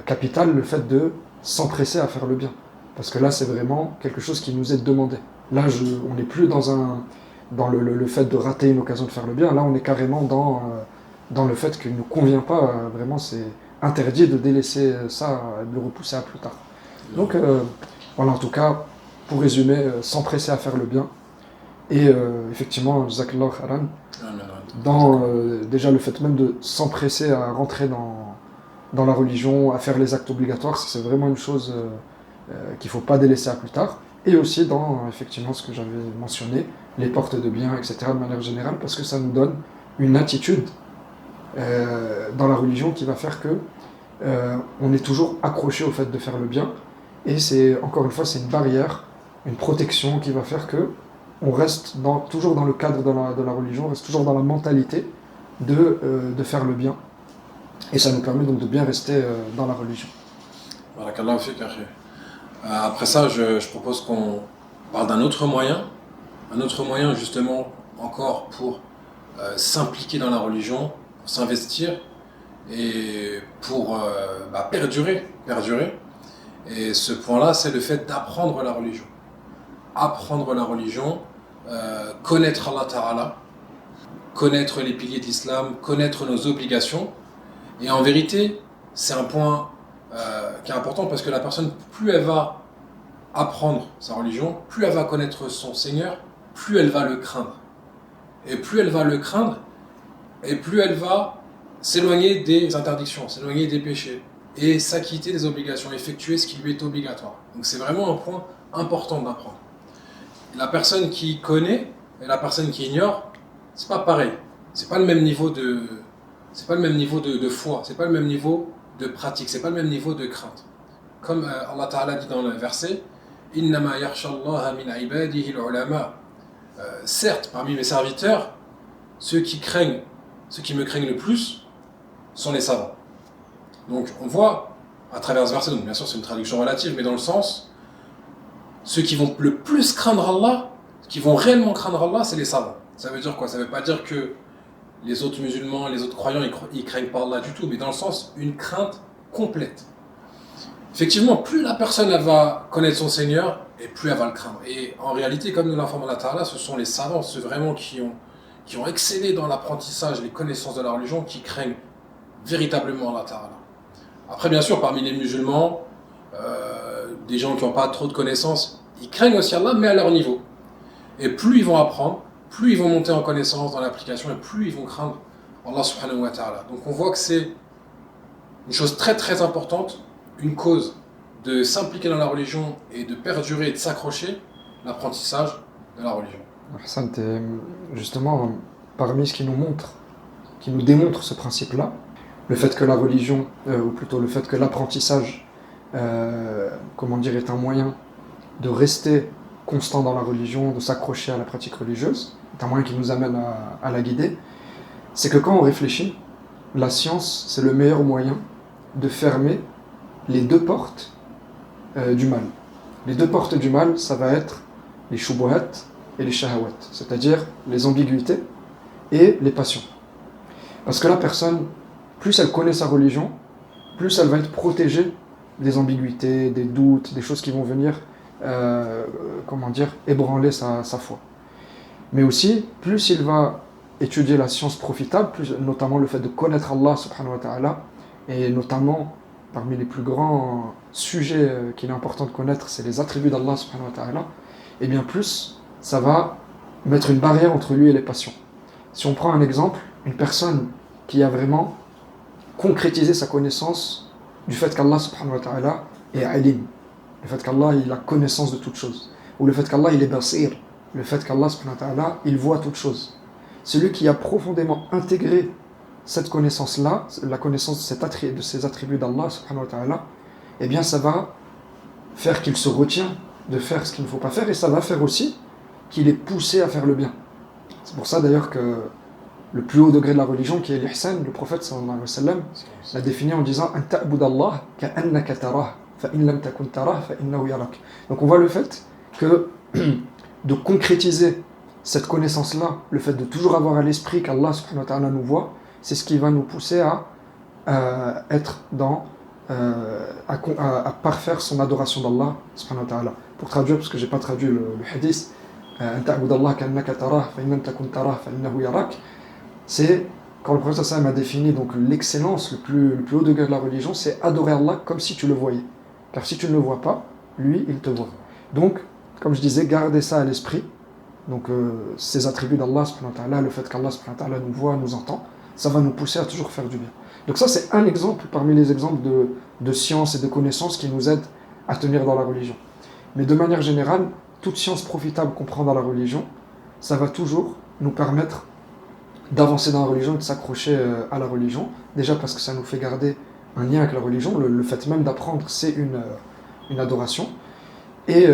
capital le fait de s'empresser à faire le bien. Parce que là, c'est vraiment quelque chose qui nous est demandé. Là, on n'est plus dans le fait de rater une occasion de faire le bien. Là, on est carrément dans le fait qu'il ne nous convient pas. Vraiment, c'est interdit de délaisser ça, de le repousser à plus tard. Donc, voilà, en tout cas, pour résumer, s'empresser à faire le bien. Et effectivement, jazakallahu khairan, dans déjà le fait même de s'empresser à rentrer dans la religion, à faire les actes obligatoires, c'est vraiment une chose qu'il ne faut pas délaisser à plus tard. Et aussi dans, effectivement, ce que j'avais mentionné, les portes de bien, etc., de manière générale, parce que ça nous donne une attitude dans la religion qui va faire que on est toujours accroché au fait de faire le bien. Et c'est, encore une fois, c'est une barrière, une protection qui va faire que on reste toujours dans le cadre de la religion, on reste toujours dans la mentalité de faire le bien. Et ça nous permet donc de bien rester dans la religion. Barakallahu fik, akhi. Après ça, je propose qu'on parle d'un autre moyen justement encore pour s'impliquer dans la religion, pour s'investir et pour perdurer. Et ce point-là, c'est le fait d'apprendre la religion. Apprendre la religion, connaître Allah Ta'ala, connaître les piliers de l'islam, connaître nos obligations. Et en vérité, c'est un point qui est important parce que la personne, plus elle va apprendre sa religion, plus elle va connaître son Seigneur, plus elle va le craindre. Et plus elle va le craindre, et plus elle va s'éloigner des interdictions, s'éloigner des péchés, et s'acquitter des obligations, effectuer ce qui lui est obligatoire. Donc c'est vraiment un point important d'apprendre. La personne qui connaît et la personne qui ignore, c'est pas pareil. C'est pas le même niveau de foi, c'est pas le même niveau de pratique, c'est pas le même niveau de crainte. Comme Allah Ta'ala dit dans le verset, Innama yakhshallaha min ibadihi al-ulama. Certes, parmi mes serviteurs, ceux qui me craignent le plus sont les savants. Donc on voit à travers ce verset, donc bien sûr c'est une traduction relative, mais dans le sens, ceux qui vont le plus craindre Allah, qui vont réellement craindre Allah, c'est les savants. Ça veut dire quoi? Ça veut pas dire que les autres musulmans, les autres croyants, ils craignent pas Allah du tout, mais dans le sens, une crainte complète. Effectivement, plus la personne elle va connaître son Seigneur, et plus elle va le craindre. Et en réalité, comme nous l'informe Allah Ta'ala, ce sont les savants, ceux vraiment qui ont excellé dans l'apprentissage, les connaissances de la religion, qui craignent véritablement Allah Ta'ala. Après, bien sûr, parmi les musulmans, des gens qui n'ont pas trop de connaissances, ils craignent aussi Allah, mais à leur niveau. Et plus ils vont apprendre, plus ils vont monter en connaissance dans l'application, et plus ils vont craindre Allah subhanahu wa ta'ala. Donc on voit que c'est une chose très très importante, une cause de s'impliquer dans la religion et de perdurer et de s'accrocher, l'apprentissage de la religion. Hassan, justement, parmi ce qui nous montre, qui nous démontre ce principe-là, le fait que la religion, ou plutôt le fait que l'apprentissage, est un moyen de rester constant dans la religion, de s'accrocher à la pratique religieuse, c'est un moyen qui nous amène à la guider, c'est que quand on réfléchit, la science, c'est le meilleur moyen de fermer les deux portes du mal. Les deux portes du mal, ça va être les shubuhat et les shahawat, c'est-à-dire les ambiguïtés et les passions. Parce que la personne, plus elle connaît sa religion, plus elle va être protégée des ambiguïtés, des doutes, des choses qui vont venir ébranler sa foi. Mais aussi, plus il va étudier la science profitable, notamment le fait de connaître Allah subhanahu wa ta'ala, et notamment parmi les plus grands sujets qu'il est important de connaître, c'est les attributs d'Allah subhanahu wa ta'ala, et bien plus, ça va mettre une barrière entre lui et les passions. Si on prend un exemple, une personne qui a vraiment concrétisé sa connaissance du fait qu'Allah subhanahu wa ta'ala est alim, le fait qu'Allah il a connaissance de toutes choses, ou le fait qu'Allah il est basir, le fait qu'Allah subhanahu wa ta'ala il voit toutes choses. Celui qui a profondément intégré cette connaissance-là, la connaissance de ces attributs d'Allah subhanahu wa ta'ala, eh bien ça va faire qu'il se retient de faire ce qu'il ne faut pas faire, et ça va faire aussi qu'il est poussé à faire le bien. C'est pour ça d'ailleurs que le plus haut degré de la religion, qui est l'ihsan, le prophète sallallahu alayhi wa sallam l'a défini en disant « Anta abudallah ka'annaka tarah, fa in lam takun tarah, fa innahu yarak ». Donc on voit le fait que de concrétiser cette connaissance-là, le fait de toujours avoir à l'esprit qu'Allah subhanahu wa ta'ala nous voit, c'est ce qui va nous pousser à être à parfaire son adoration d'Allah subhanahu wa ta'ala. Pour traduire, parce que j'ai pas traduit le hadith, Anta abudallah ka'annaka tarah, fa in lam takun tarah, fa innahu yarak. C'est quand le prophète sallallahu alayhi wa sallam a défini donc l'excellence, le plus haut degré de la religion, c'est adorer Allah comme si tu le voyais. Car si tu ne le vois pas, lui, il te voit. Donc, comme je disais, gardez ça à l'esprit. Donc, ces attributs d'Allah, subhanahu wa ta'ala, le fait qu'Allah subhanahu wa ta'ala nous voit, nous entend, ça va nous pousser à toujours faire du bien. Donc ça, c'est un exemple parmi les exemples de science et de connaissances qui nous aident à tenir dans la religion. Mais de manière générale, toute science profitable qu'on prend dans la religion, ça va toujours nous permettre d'avancer dans la religion et de s'accrocher à la religion. Déjà parce que ça nous fait garder un lien avec la religion, le fait même d'apprendre, c'est une adoration. Et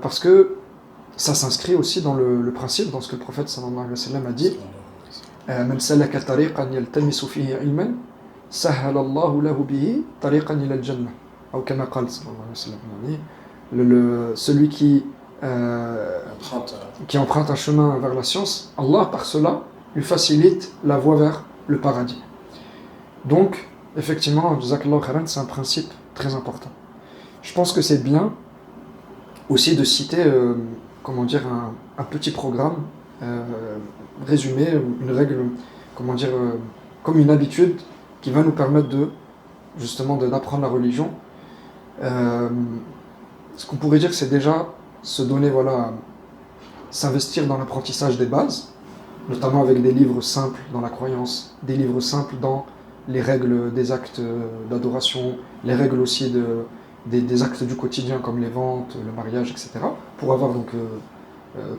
parce que ça s'inscrit aussi dans le principe, dans ce que le prophète sallallahu alayhi wa sallam a dit Man salaka tariqan yaltamisu fihi ilman sahhala Allahu lahu bihi tariqan ila al-jannah. Ou kama qala sallallahu alayhi wa sallam. Celui qui emprunte un chemin vers la science, Allah par cela lui facilite la voie vers le paradis. Donc, effectivement, jazakallahu khairan, c'est un principe très important. Je pense que c'est bien aussi de citer un petit programme résumé, une règle, comme une habitude qui va nous permettre d'apprendre la religion. Ce qu'on pourrait dire, c'est déjà se donner, s'investir dans l'apprentissage des bases, notamment avec des livres simples dans la croyance, des livres simples dans les règles des actes d'adoration, les règles aussi des actes du quotidien comme les ventes, le mariage, etc. pour avoir donc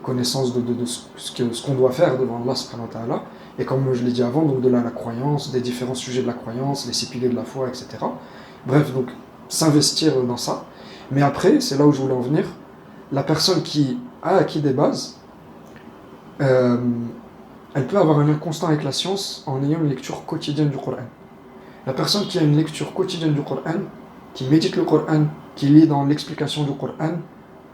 connaissance de ce qu'on doit faire devant Allah subhanahu wa ta'ala, et comme je l'ai dit avant, donc de la croyance, des différents sujets de la croyance, les 6 piliers de la foi, etc. Bref, donc s'investir dans ça. Mais après, c'est là où je voulais en venir, la personne qui a acquis des bases, elle peut avoir un lien constant avec la science en ayant une lecture quotidienne du Coran. La personne qui a une lecture quotidienne du Coran, qui médite le Coran, qui lit dans l'explication du Coran,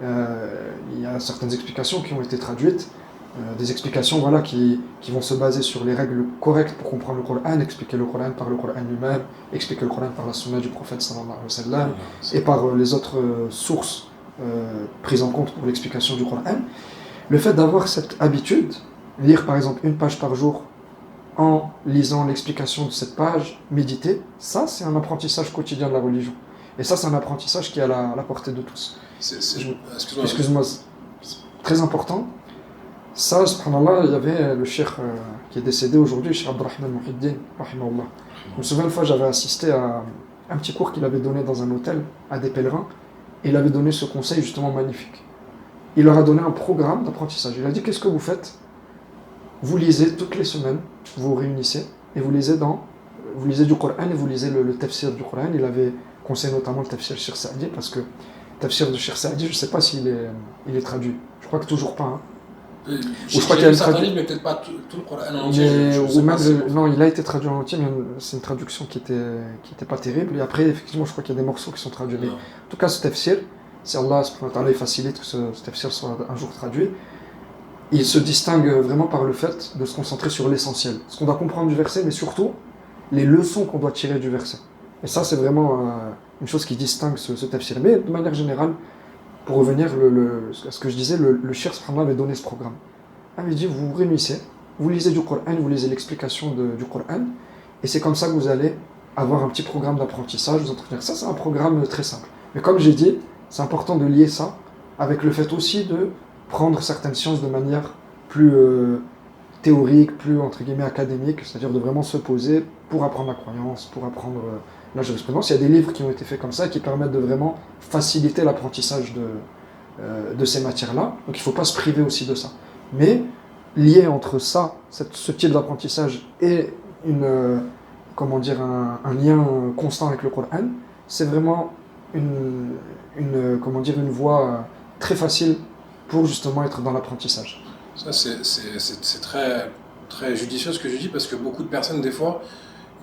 Il y a certaines explications qui ont été traduites, des explications voilà, qui vont se baser sur les règles correctes pour comprendre le Coran, expliquer le Coran par le Coran lui-même, expliquer le Coran par la sunna du prophète sallallahu alayhi wa sallam, et par les autres sources prises en compte pour l'explication du Coran. Le fait d'avoir cette habitude, lire par exemple une page par jour en lisant l'explication de cette page, méditer, ça c'est un apprentissage quotidien de la religion. Et ça c'est un apprentissage qui est à la portée de tous. Excuse-moi, c'est très important. Ça, subhanallah, il y avait le cheikh qui est décédé aujourd'hui, le cheikh Abdurrahman Muhiddin, rahimahullah. Je me souviens une fois, j'avais assisté à un petit cours qu'il avait donné dans un hôtel à des pèlerins, et il avait donné ce conseil justement magnifique. Il leur a donné un programme d'apprentissage. Il a dit, qu'est-ce que vous faites? Vous lisez toutes les semaines, vous vous réunissez, et vous lisez du Coran, et vous lisez le tafsir du Coran. Il avait conseillé notamment le tafsir Cheikh Saadi, parce que le tafsir de Cheikh Saadi, je ne sais pas s'il est traduit. Je crois que toujours pas. Hein. Je crois qu'il y a certains livres, mais peut-être pas tout le Coran en entier. Non, il a été traduit en entier, mais c'est une traduction qui était pas terrible. Et après, effectivement, je crois qu'il y a des morceaux qui sont traduits. Mais en tout cas, ce tafsir, si Allah il facilite que ce tafsir soit un jour traduit, il se distingue vraiment par le fait de se concentrer sur l'essentiel. Ce qu'on doit comprendre du verset, mais surtout les leçons qu'on doit tirer du verset. Et ça, c'est vraiment une chose qui distingue ce tafsir. Mais de manière générale, pour revenir à ce que je disais, le cheikh subhanallah avait donné ce programme. Il avait dit, vous vous réunissez, vous lisez du Coran, vous lisez l'explication du Coran, et c'est comme ça que vous allez avoir un petit programme d'apprentissage, vous entretenir. Ça, c'est un programme très simple. Mais comme j'ai dit, c'est important de lier ça avec le fait aussi de prendre certaines sciences de manière plus théorique, plus entre guillemets académique, c'est-à-dire de vraiment se poser pour apprendre la croyance, pour apprendre la jurisprudence. Il y a des livres qui ont été faits comme ça qui permettent de vraiment faciliter l'apprentissage de ces matières-là. Donc il ne faut pas se priver aussi de ça. Mais lier entre ça, ce type d'apprentissage et un lien constant avec le Coran, c'est vraiment une voie très facile pour justement être dans l'apprentissage. Ça, c'est très, très judicieux ce que je dis, parce que beaucoup de personnes, des fois,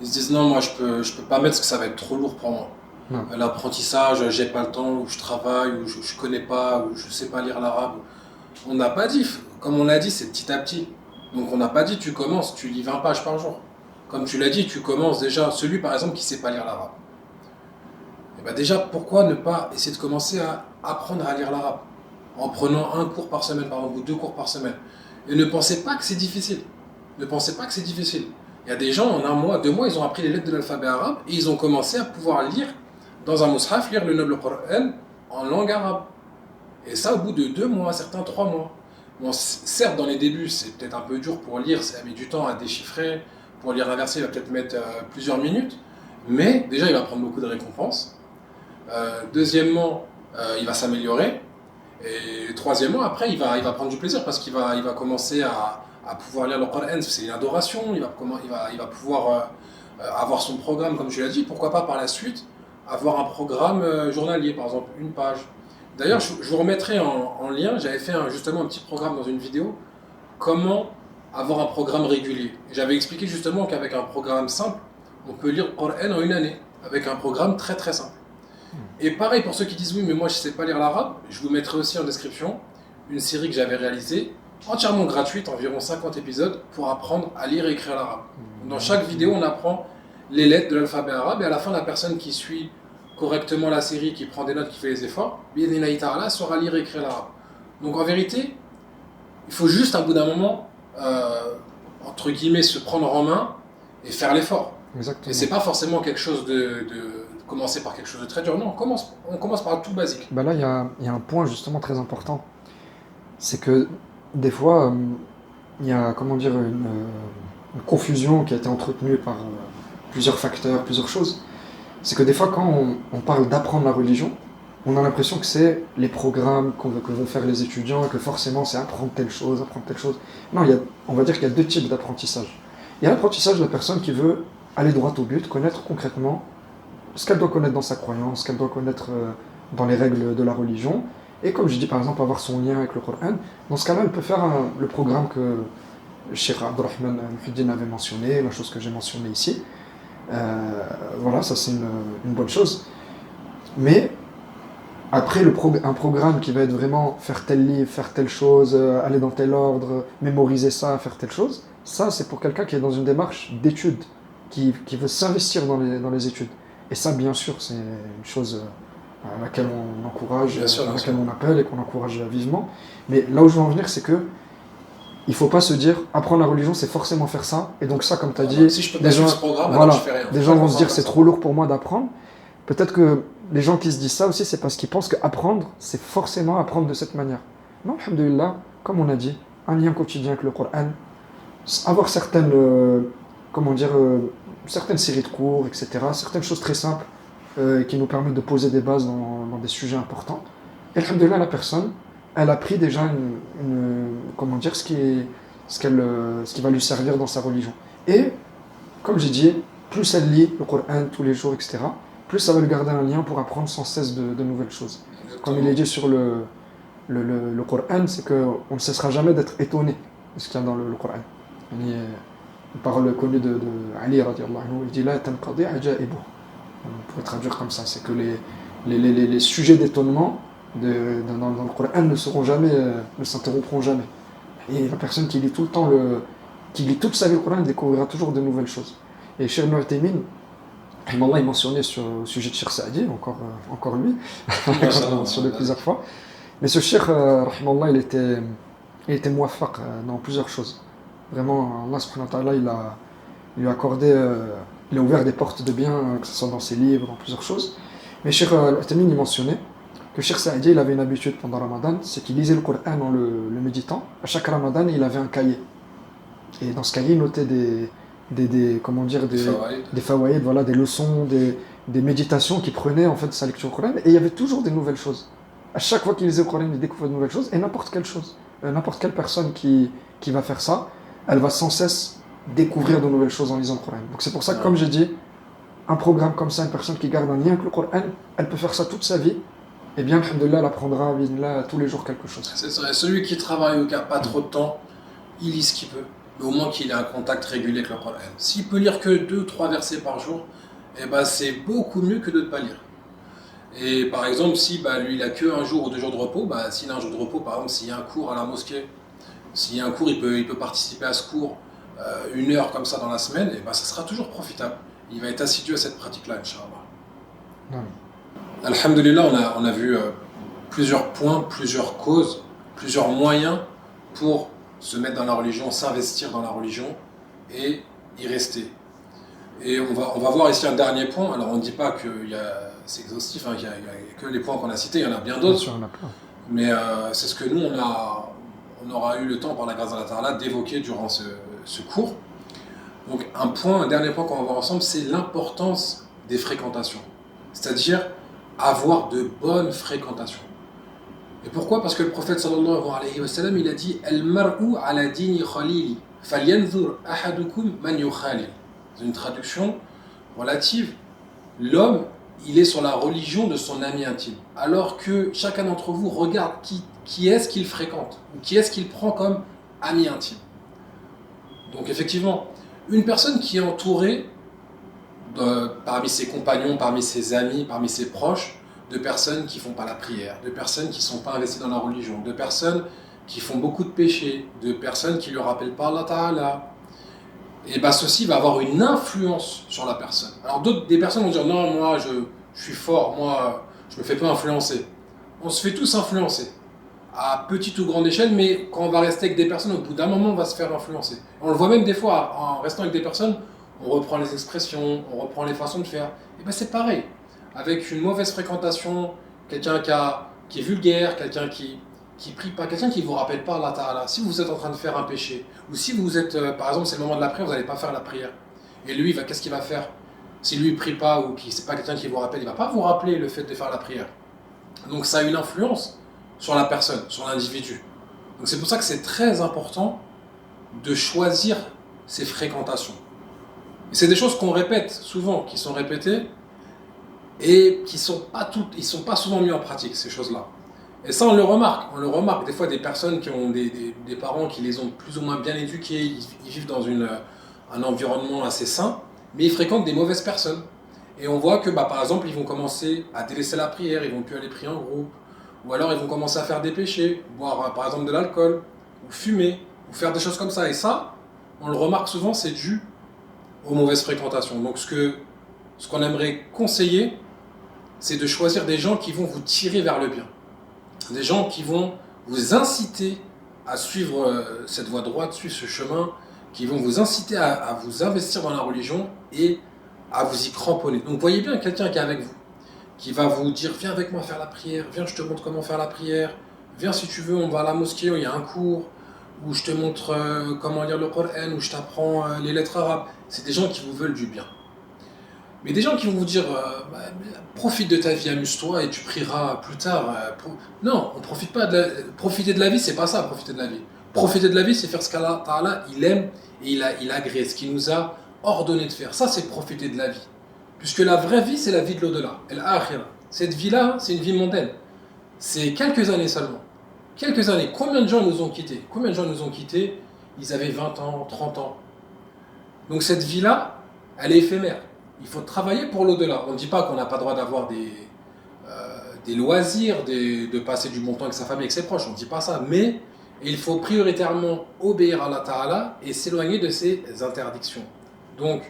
ils se disent non, moi je peux pas mettre parce que ça va être trop lourd pour moi. L'apprentissage, j'ai pas le temps, ou je travaille, ou je connais pas, ou je sais pas lire l'arabe. On n'a pas dit, comme on l'a dit, c'est petit à petit. Donc on n'a pas dit tu commences, tu lis 20 pages par jour. Comme tu l'as dit, tu commences déjà, celui par exemple qui sait pas lire l'arabe. Et ben déjà, pourquoi ne pas essayer de commencer à apprendre à lire l'arabe en prenant un cours par semaine, par exemple, ou 2 cours par semaine. Et ne pensez pas que c'est difficile. Ne pensez pas que c'est difficile. Il y a des gens, en 1 mois, 2 mois, ils ont appris les lettres de l'alphabet arabe et ils ont commencé à pouvoir lire dans un mushaf, lire le noble Coran en langue arabe. Et ça, au bout de 2 mois, certains 3 mois. Bon, certes, dans les débuts, c'est peut-être un peu dur pour lire, ça met du temps à déchiffrer. Pour lire un verset, il va peut-être mettre plusieurs minutes. Mais déjà, il va prendre beaucoup de récompenses. Deuxièmement, il va s'améliorer. Et troisièmement, après, il va prendre du plaisir parce qu'il va commencer à pouvoir lire le Coran. C'est une adoration, il va pouvoir avoir son programme, comme je l'ai dit. Pourquoi pas par la suite avoir un programme journalier, par exemple, une page. D'ailleurs, je vous remettrai en lien, j'avais fait justement un petit programme dans une vidéo, comment avoir un programme régulier. J'avais expliqué justement qu'avec un programme simple, on peut lire le Coran en 1 année, avec un programme très très simple. Et pareil pour ceux qui disent oui mais moi je ne sais pas lire l'arabe, je vous mettrai aussi en description une série que j'avais réalisée, entièrement gratuite, environ 50 épisodes, pour apprendre à lire et écrire l'arabe. Dans chaque vidéo on apprend les lettres de l'alphabet arabe et à la fin la personne qui suit correctement la série, qui prend des notes, qui fait les efforts, bi'idhnillahi ta'ala, saura lire et écrire l'arabe. Donc en vérité, il faut juste à bout d'un moment, entre guillemets, se prendre en main et faire l'effort. Exactement. Et c'est pas forcément quelque chose de commencer par quelque chose de très dur. Non, on commence par tout basique. Là, il y a un point justement très important. C'est que des fois, il y a une confusion qui a été entretenue par plusieurs facteurs, plusieurs choses. C'est que des fois, quand on parle d'apprendre la religion, on a l'impression que c'est les programmes que vont faire les étudiants, et que forcément c'est apprendre telle chose, apprendre telle chose. Non, on va dire qu'il y a 2 types d'apprentissage. Il y a l'apprentissage de la personne qui veut aller droit au but, connaître concrètement ce qu'elle doit connaître dans sa croyance, ce qu'elle doit connaître dans les règles de la religion. Et comme je dis par exemple, avoir son lien avec le Coran. Dans ce cas-là, elle peut faire le programme que Cheikh Abdurrahman Muhiddin avait mentionné, la chose que j'ai mentionnée ici. Voilà, ça c'est une bonne chose. Mais Après, un programme qui va être vraiment faire tel livre, faire telle chose, aller dans tel ordre, mémoriser ça, faire telle chose, ça, c'est pour quelqu'un qui est dans une démarche d'étude, qui veut s'investir dans les études. Et ça, bien sûr, c'est une chose à laquelle on encourage, Bien sûr, à bien laquelle sûr. on appelle et qu'on encourage vivement. Mais là où je veux en venir, c'est que il faut pas se dire apprendre la religion, c'est forcément faire ça. Et donc ça, comme tu as dit, Si je peux des pas gens, suivre ce programme, alors voilà, je fais rien. des Faut gens pas vont qu'on se soit dire comme c'est ça. trop lourd pour moi d'apprendre. Peut-être que les gens qui se disent ça aussi, c'est parce qu'ils pensent qu'apprendre, c'est forcément apprendre de cette manière. Non, alhamdoulilah, comme on a dit, un lien quotidien avec le Coran, avoir certaines, comment dire, certaines séries de cours, etc., certaines choses très simples qui nous permettent de poser des bases dans des sujets importants. Et alhamdoulilah, la personne, elle a pris déjà comment dire, ce qui va lui servir dans sa religion. Et, comme j'ai dit, plus elle lit le Coran tous les jours, etc., plus ça va lui garder un lien pour apprendre sans cesse de nouvelles choses. Comme il est dit sur le Coran, c'est qu'on ne cessera jamais d'être étonné de ce qu'il y a dans le Coran. Une parole connue de Ali, radiallahu anhu, il dit « La tanqadi ajaibu ». On pourrait traduire comme ça, c'est que les sujets d'étonnement dans le Coran ne s'interrompront jamais. Et la personne qui lit tout le temps, qui lit toute sa vie le Coran, découvrira toujours de nouvelles choses. Et Cheikh Ibn Uthaymin, il mentionnait sur le sujet de Cheikh Saadi, encore lui, qu'on a mentionné plusieurs fois. Mais ce Cheikh, rahimallah, il était muwaffaq dans plusieurs choses. Vraiment, Allah subhanahu wa ta'ala, il lui a accordé, il a ouvert des portes de bien, que ce soit dans ses livres, dans plusieurs choses. Mais Cheikh Al-Uthaymin, il mentionnait que Cheikh Saadi, il avait une habitude pendant Ramadan, c'est qu'il lisait le Coran en le méditant. À chaque Ramadan, il avait un cahier. Et dans ce cahier, il notait comment dire, des fawaïd, voilà, des leçons, des méditations qu'il prenait en fait de sa lecture du Coran. Et il y avait toujours des nouvelles choses. À chaque fois qu'il lisait le Coran, il découvrait de nouvelles choses. Et n'importe quelle chose, n'importe quelle personne qui va faire ça, elle va sans cesse découvrir de nouvelles choses en lisant le Coran. Donc c'est pour ça que, comme j'ai dit, un programme comme ça, une personne qui garde un lien avec le Coran, elle peut faire ça toute sa vie. Et bien, alhamdoulilah, elle apprendra tous les jours quelque chose. C'est ça. Et celui qui travaille ou qui n'a pas trop de temps, il lit ce qu'il peut. Mais au moins qu'il ait un contact régulier avec le Coran. S'il peut lire que 2-3 versets par jour, eh ben, c'est beaucoup mieux que de ne pas lire. Et par exemple, si lui il a que un jour ou 2 jours de repos, s'il a un jour de repos, par exemple, s'il y a un cours à la mosquée, s'il y a un cours, il peut participer à ce cours 1 heure comme ça dans la semaine, et ça sera toujours profitable. Il va être assidu à cette pratique-là, Inch'Allah. Alhamdulillah, on a vu plusieurs points, plusieurs causes, plusieurs moyens pour se mettre dans la religion, s'investir dans la religion et y rester. Et on va voir ici un dernier point. Alors on ne dit pas que c'est exhaustif, qu'il n'y a que les points qu'on a cités, il y en a bien d'autres. Mais c'est ce que nous, on aura eu le temps, par la grâce d'Allah Ta'ala, d'évoquer durant ce cours. Donc un dernier point qu'on va voir ensemble, c'est l'importance des fréquentations. C'est-à-dire avoir de bonnes fréquentations. Et pourquoi ? Parce que le prophète sallallahu alayhi wa sallam, il a dit « Al-mar'u ala dini khalili, falyanzur ahadukum man yukhalil » C'est une traduction relative. L'homme, il est sur la religion de son ami intime. Alors que chacun d'entre vous regarde qui est-ce qu'il fréquente, ou qui est-ce qu'il prend comme ami intime. Donc effectivement, une personne qui est entourée parmi ses compagnons, parmi ses amis, parmi ses proches, de personnes qui ne font pas la prière, de personnes qui ne sont pas investies dans la religion, de personnes qui font beaucoup de péchés, de personnes qui ne le rappellent pas Allah Ta'ala, et ceci va avoir une influence sur la personne. Alors des personnes vont dire non, moi je suis fort, moi je me fais pas influencer. On se fait tous influencer, à petite ou grande échelle, mais quand on va rester avec des personnes, au bout d'un moment on va se faire influencer. On le voit même des fois, en restant avec des personnes, on reprend les expressions, on reprend les façons de faire. Et c'est pareil, avec une mauvaise fréquentation, quelqu'un qui est vulgaire, quelqu'un qui prie pas, quelqu'un qui ne vous rappelle pas Allah Ta'ala. Si vous êtes en train de faire un péché, ou si vous êtes, par exemple, c'est le moment de la prière, vous n'allez pas faire la prière. Et lui, qu'est-ce qu'il va faire ? Si lui ne prie pas, ou si c'est pas quelqu'un qui vous rappelle, il ne va pas vous rappeler le fait de faire la prière. Donc ça a une influence sur la personne, sur l'individu. Donc c'est pour ça que c'est très important de choisir ses fréquentations. Et c'est des choses qu'on répète souvent, qui sont répétées, et qui sont pas souvent mis en pratique, ces choses-là. Et ça, on le remarque des fois des personnes qui ont des parents qui les ont plus ou moins bien éduqués, ils vivent dans un environnement assez sain, mais ils fréquentent des mauvaises personnes. Et on voit que, par exemple, ils vont commencer à délaisser la prière, ils vont plus aller prier en groupe, ou alors ils vont commencer à faire des péchés, boire par exemple de l'alcool, ou fumer, ou faire des choses comme ça. Et ça, on le remarque souvent, c'est dû aux mauvaises fréquentations. Donc ce qu'on aimerait conseiller, c'est de choisir des gens qui vont vous tirer vers le bien. Des gens qui vont vous inciter à suivre cette voie droite, suivre ce chemin, qui vont vous inciter à vous investir dans la religion et à vous y cramponner. Donc voyez bien quelqu'un qui est avec vous, qui va vous dire viens avec moi faire la prière, viens je te montre comment faire la prière, viens si tu veux on va à la mosquée, il y a un cours, où je te montre comment lire le Coran, où je t'apprends les lettres arabes. C'est des gens qui vous veulent du bien. Mais des gens qui vont vous dire profite de ta vie, amuse-toi et tu prieras plus tard. Non, on profite pas de profiter de la vie, c'est pas ça, profiter de la vie. Profiter de la vie, c'est faire ce qu'Allah Ta'ala, il aime et il agrée, ce qu'il nous a ordonné de faire. Ça, c'est profiter de la vie. Puisque la vraie vie, c'est la vie de l'au-delà, al-akhira. Cette vie-là, c'est une vie mondaine. C'est quelques années seulement. Quelques années. Combien de gens nous ont quittés? Combien de gens nous ont quittés? Ils avaient 20 ans, 30 ans. Donc cette vie-là, elle est éphémère. Il faut travailler pour l'au-delà. On ne dit pas qu'on n'a pas le droit d'avoir des loisirs, de passer du bon temps avec sa famille, avec ses proches. On ne dit pas ça. Mais il faut prioritairement obéir à Allah Ta'ala et s'éloigner de ses interdictions. Donc,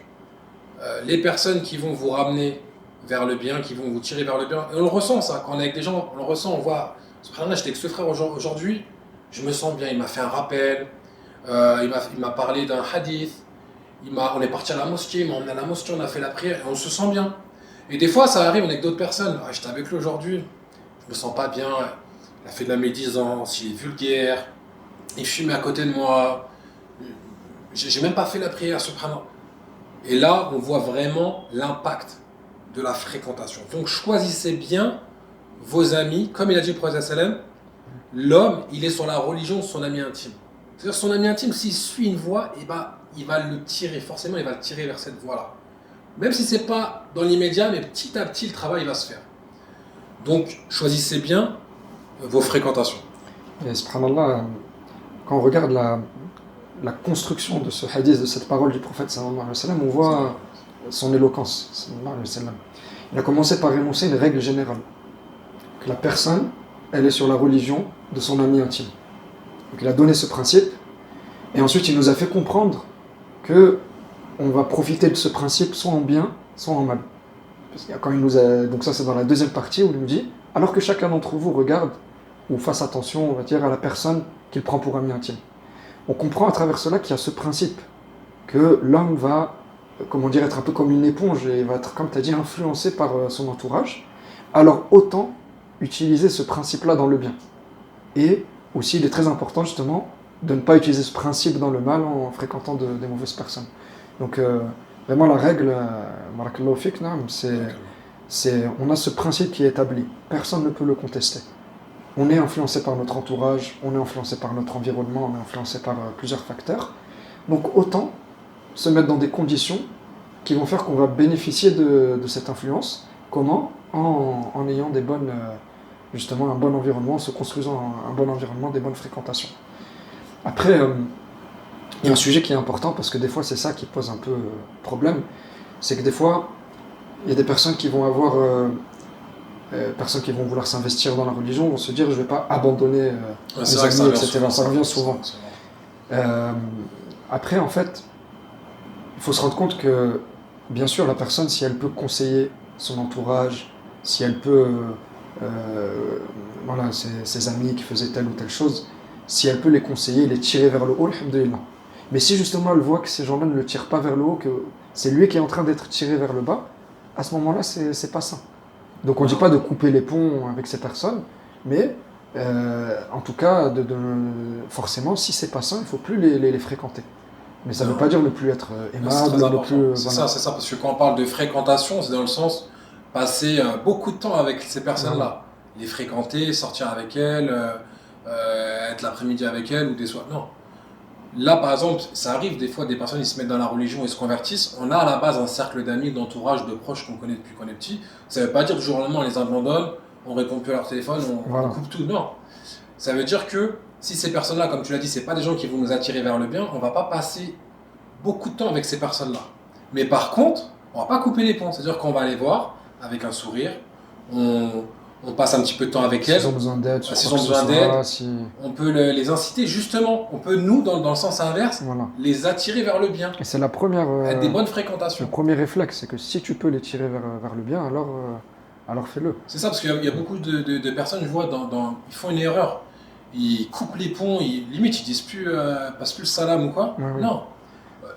les personnes qui vont vous ramener vers le bien, qui vont vous tirer vers le bien, et on le ressent ça, quand on est avec des gens, on le ressent, on voit, subhanallah, j'étais avec ce frère aujourd'hui, je me sens bien, il m'a fait un rappel, il m'a parlé d'un hadith, on est parti à la mosquée, il m'a emmené à la mosquée, on a fait la prière, et on se sent bien. Et des fois, ça arrive, on est avec d'autres personnes, j'étais avec lui aujourd'hui, je me sens pas bien, il a fait de la médisance, il est vulgaire, il fume à côté de moi, j'ai même pas fait la prière, subhanallah. Et là, on voit vraiment l'impact de la fréquentation. Donc, choisissez bien vos amis. Comme il a dit le prophète sallam, l'homme, il est sur la religion de son ami intime. C'est-à-dire, son ami intime, s'il suit une voie, il va le tirer. Forcément, il va le tirer vers cette voie-là. Même si ce n'est pas dans l'immédiat, mais petit à petit, le travail va se faire. Donc, choisissez bien vos fréquentations. Et subhanallah, quand on regarde la construction de ce hadith, de cette parole du prophète sallallahu alayhi wa sallam, on voit son éloquence sallallahu alayhi wa sallam. Il a commencé par énoncer une règle générale, que la personne, elle est sur la religion de son ami intime. Donc il a donné ce principe, et ensuite il nous a fait comprendre que on va profiter de ce principe soit en bien, soit en mal. Parce que quand il nous a, donc ça c'est dans la deuxième partie où il nous dit, alors que chacun d'entre vous regarde ou fasse attention, on va dire, à la personne qu'il prend pour ami intime. On comprend à travers cela qu'il y a ce principe que l'homme va, comment dire, être un peu comme une éponge et va être, comme tu as dit, influencé par son entourage. Alors autant utiliser ce principe-là dans le bien. Et aussi, il est très important justement de ne pas utiliser ce principe dans le mal en fréquentant des mauvaises personnes. Donc vraiment la règle, barakallahu fik, on a ce principe qui est établi. Personne ne peut le contester. On est influencé par notre entourage, on est influencé par notre environnement, on est influencé par plusieurs facteurs. Donc autant se mettre dans des conditions qui vont faire qu'on va bénéficier de cette influence. Comment? En ayant des bonnes, justement un bon environnement, en se construisant un bon environnement, des bonnes fréquentations. Après, il y a un sujet qui est important parce que des fois c'est ça qui pose un peu problème, c'est que des fois il y a des personnes qui vont avoir... personnes qui vont vouloir s'investir dans la religion vont se dire je ne vais pas abandonner mes amis, etc. Ça revient souvent. Après, en fait, il faut se rendre compte que, bien sûr, la personne, si elle peut conseiller son entourage, si elle peut, voilà, ses amis qui faisaient telle ou telle chose, si elle peut les conseiller, les tirer vers le haut, alhamdoulilah. Mais si justement elle voit que ces gens-là ne le tirent pas vers le haut, que c'est lui qui est en train d'être tiré vers le bas, à ce moment-là, c'est pas ça. Donc on ne dit pas de couper les ponts avec ces personnes, mais en tout cas, forcément, si c'est pas ça, il ne faut plus les fréquenter. Mais ça ne veut pas dire ne plus être aimable, ne plus... C'est ça, parce que quand on parle de fréquentation, c'est dans le sens passer beaucoup de temps avec ces personnes-là. Les fréquenter, sortir avec elles, être l'après-midi avec elles ou des soirs. Non. Là, par exemple, ça arrive des fois, des personnes ils se mettent dans la religion et se convertissent. On a à la base un cercle d'amis, d'entourage, de proches qu'on connaît depuis qu'on est petit. Ça ne veut pas dire que du jour au lendemain on les abandonne, on répond plus à leur téléphone, on coupe tout. Non. Ça veut dire que si ces personnes-là, comme tu l'as dit, c'est pas des gens qui vont nous attirer vers le bien, on va pas passer beaucoup de temps avec ces personnes-là. Mais par contre, on va pas couper les ponts. C'est-à-dire qu'on va aller voir avec un sourire, on passe un petit peu de temps avec elles. S'ils ont besoin d'aide, S'ils ont besoin d'aide, on peut les inciter justement. On peut, nous, dans le sens inverse, voilà. les attirer vers le bien. Et c'est la première. Être des bonnes Le fréquentations. premier réflexe, c'est que si tu peux les tirer vers le bien, alors fais-le. C'est ça, parce qu'il y a beaucoup de personnes, je vois, ils font une erreur. Ils coupent les ponts, limite, ils disent plus, passent plus le salam ou quoi. Ouais, oui. Non.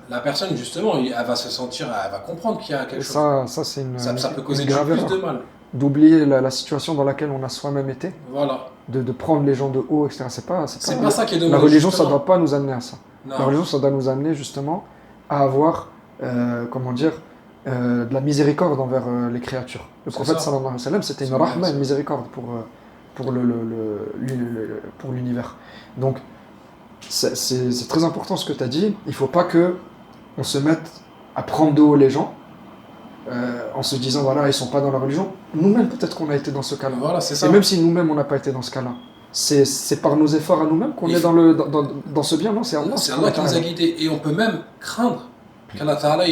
La personne, justement, elle va se sentir, elle va comprendre qu'il y a quelque Et chose. ça c'est une. Ça peut causer une grave plus erreur. de mal. D'oublier la situation dans laquelle on a soi-même été, Voilà. de prendre les gens de haut, etc. C'est pas ça qui est dommage. La religion, ça justement. doit pas nous amener à ça. Non. La religion, ça doit nous amener justement à avoir, comment dire, de la miséricorde envers les créatures. Le C'est prophète ça. sallallahu alayhi wa sallam, c'était une C'est rahma, vrai, une miséricorde pour l'univers. Donc, c'est très important ce que tu as dit. Il faut pas que on se mette à prendre de haut les gens en se disant voilà, ils sont pas dans la religion. Nous-mêmes, peut-être qu'on a été dans ce cas-là. Voilà, c'est ça. Et même si nous-mêmes, on n'a pas été dans ce cas-là, c'est par nos efforts à nous-mêmes qu'on est dans ce bien, non? C'est Allah. C'est Allah qui nous a guidés. Et on peut même craindre qu'Allah Ta'ala,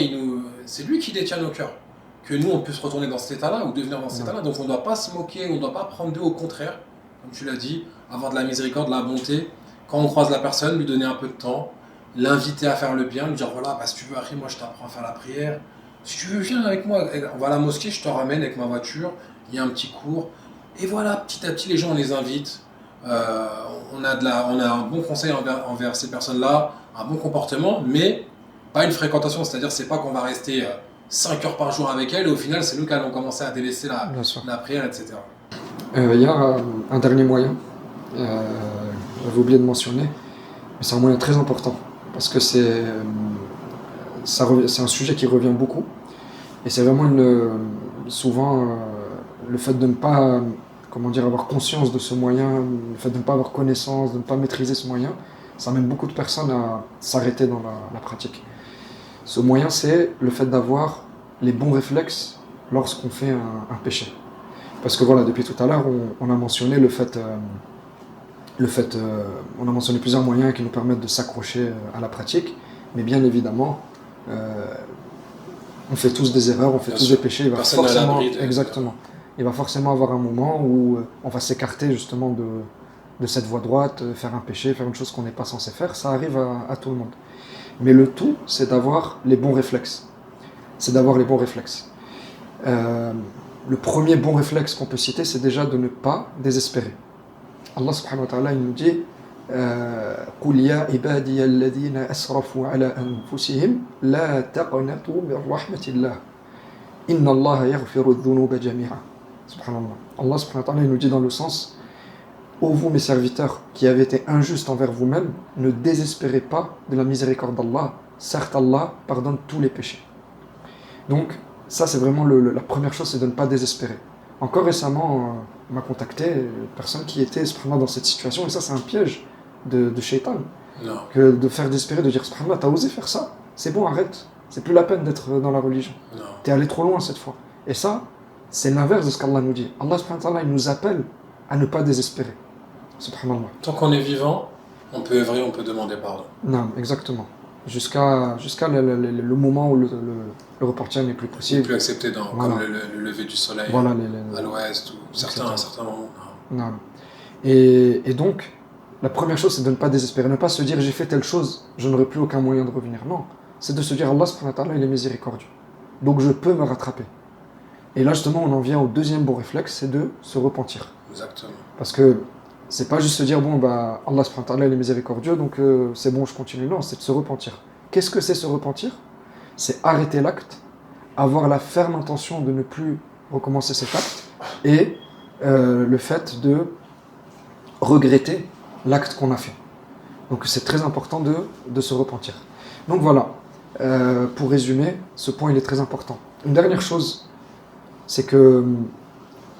c'est lui qui détient nos cœurs. Que nous, on puisse retourner dans cet état-là ou devenir dans cet état-là. Donc on ne doit pas se moquer, on ne doit pas prendre d'eux. Au contraire, comme tu l'as dit, avoir de la miséricorde, de la bonté. Quand on croise la personne, lui donner un peu de temps, l'inviter à faire le bien, lui dire voilà, si tu veux, après, moi je t'apprends à faire la prière. Si tu veux, viens avec moi, on va à la mosquée, je te ramène avec ma voiture, il y a un petit cours. Et voilà, petit à petit, les gens, on les invite. On a un bon conseil envers ces personnes-là, un bon comportement, mais pas une fréquentation. C'est-à-dire, c'est pas qu'on va rester 5 heures par jour avec elles et au final, c'est nous qui allons commencer à délaisser la prière, etc. Il y a un dernier moyen, j'avais oublié de mentionner, mais c'est un moyen très important parce que c'est un sujet qui revient beaucoup et c'est vraiment souvent le fait de ne pas avoir conscience de ce moyen, le fait de ne pas avoir connaissance, de ne pas maîtriser ce moyen, ça amène beaucoup de personnes à s'arrêter dans la pratique. Ce moyen, c'est le fait d'avoir les bons réflexes lorsqu'on fait un péché. Parce que voilà, depuis tout à l'heure, on a mentionné on a mentionné plusieurs moyens qui nous permettent de s'accrocher à la pratique, mais bien évidemment, on fait tous des erreurs, on fait tous des péchés. Il va forcément avoir un moment où on va s'écarter justement de cette voie droite, faire un péché, faire une chose qu'on n'est pas censé faire. Ça arrive à tout le monde. Mais le tout, c'est d'avoir les bons réflexes. Le premier bon réflexe qu'on peut citer, c'est déjà de ne pas désespérer. Allah subhanahu wa ta'ala, il nous dit قُلْ يَا عِبَادِيَ الَّذِينَ أَسْرَفُوا عَلَىٰ أَنفُسِهِمْ لَا تَقْنَطُوا مِنْ رَحْمَةِ اللَّهِ إِنَّ اللَّهَ يَغْفِرُ الذُّنُوبَ جَمِيعًا. Subhanallah. Allah subhanahu wa ta'ala, il nous dit dans le sens ô vous mes serviteurs qui avez été injustes envers vous-même, ne désespérez pas de la miséricorde d'Allah. Certes, Allah pardonne tous les péchés. Donc, ça c'est vraiment la première chose, c'est de ne pas désespérer. Encore récemment, on m'a contacté une personne qui était subhanallah dans cette situation, et ça c'est un piège de shaitan. Non. Que de faire désespérer, de dire subhanallah, t'as osé faire ça, c'est bon, arrête, c'est plus la peine d'être dans la religion. Non. T'es allé trop loin cette fois. Et ça, c'est l'inverse de ce qu'Allah nous dit. Allah subhanahu wa ta'ala, il nous appelle à ne pas désespérer. Subhanallah. Tant qu'on est vivant, on peut œuvrer, on peut demander pardon. Non, exactement. Jusqu'à le moment où le reportage n'est plus C'est possible. plus accepté Voilà. comme le lever du soleil Voilà, à l'ouest ou certains moments. Non. Non. Et donc, la première chose, c'est de ne pas désespérer. Ne pas se dire, j'ai fait telle chose, je n'aurai plus aucun moyen de revenir. Non. C'est de se dire, Allah subhanahu wa ta'ala, il est miséricordieux. Donc je peux me rattraper. Et là, justement, on en vient au deuxième bon réflexe, c'est de se repentir. Exactement. Parce que c'est pas juste se dire, bon, bah, Allah subhanahu wa ta'ala, il est miséricordieux, donc c'est bon, je continue. Non, c'est de se repentir. Qu'est-ce que c'est se repentir? C'est arrêter l'acte, avoir la ferme intention de ne plus recommencer cet acte, et le fait de regretter l'acte qu'on a fait. Donc c'est très important de se repentir. Donc voilà, pour résumer, ce point il est très important. Une dernière chose, c'est que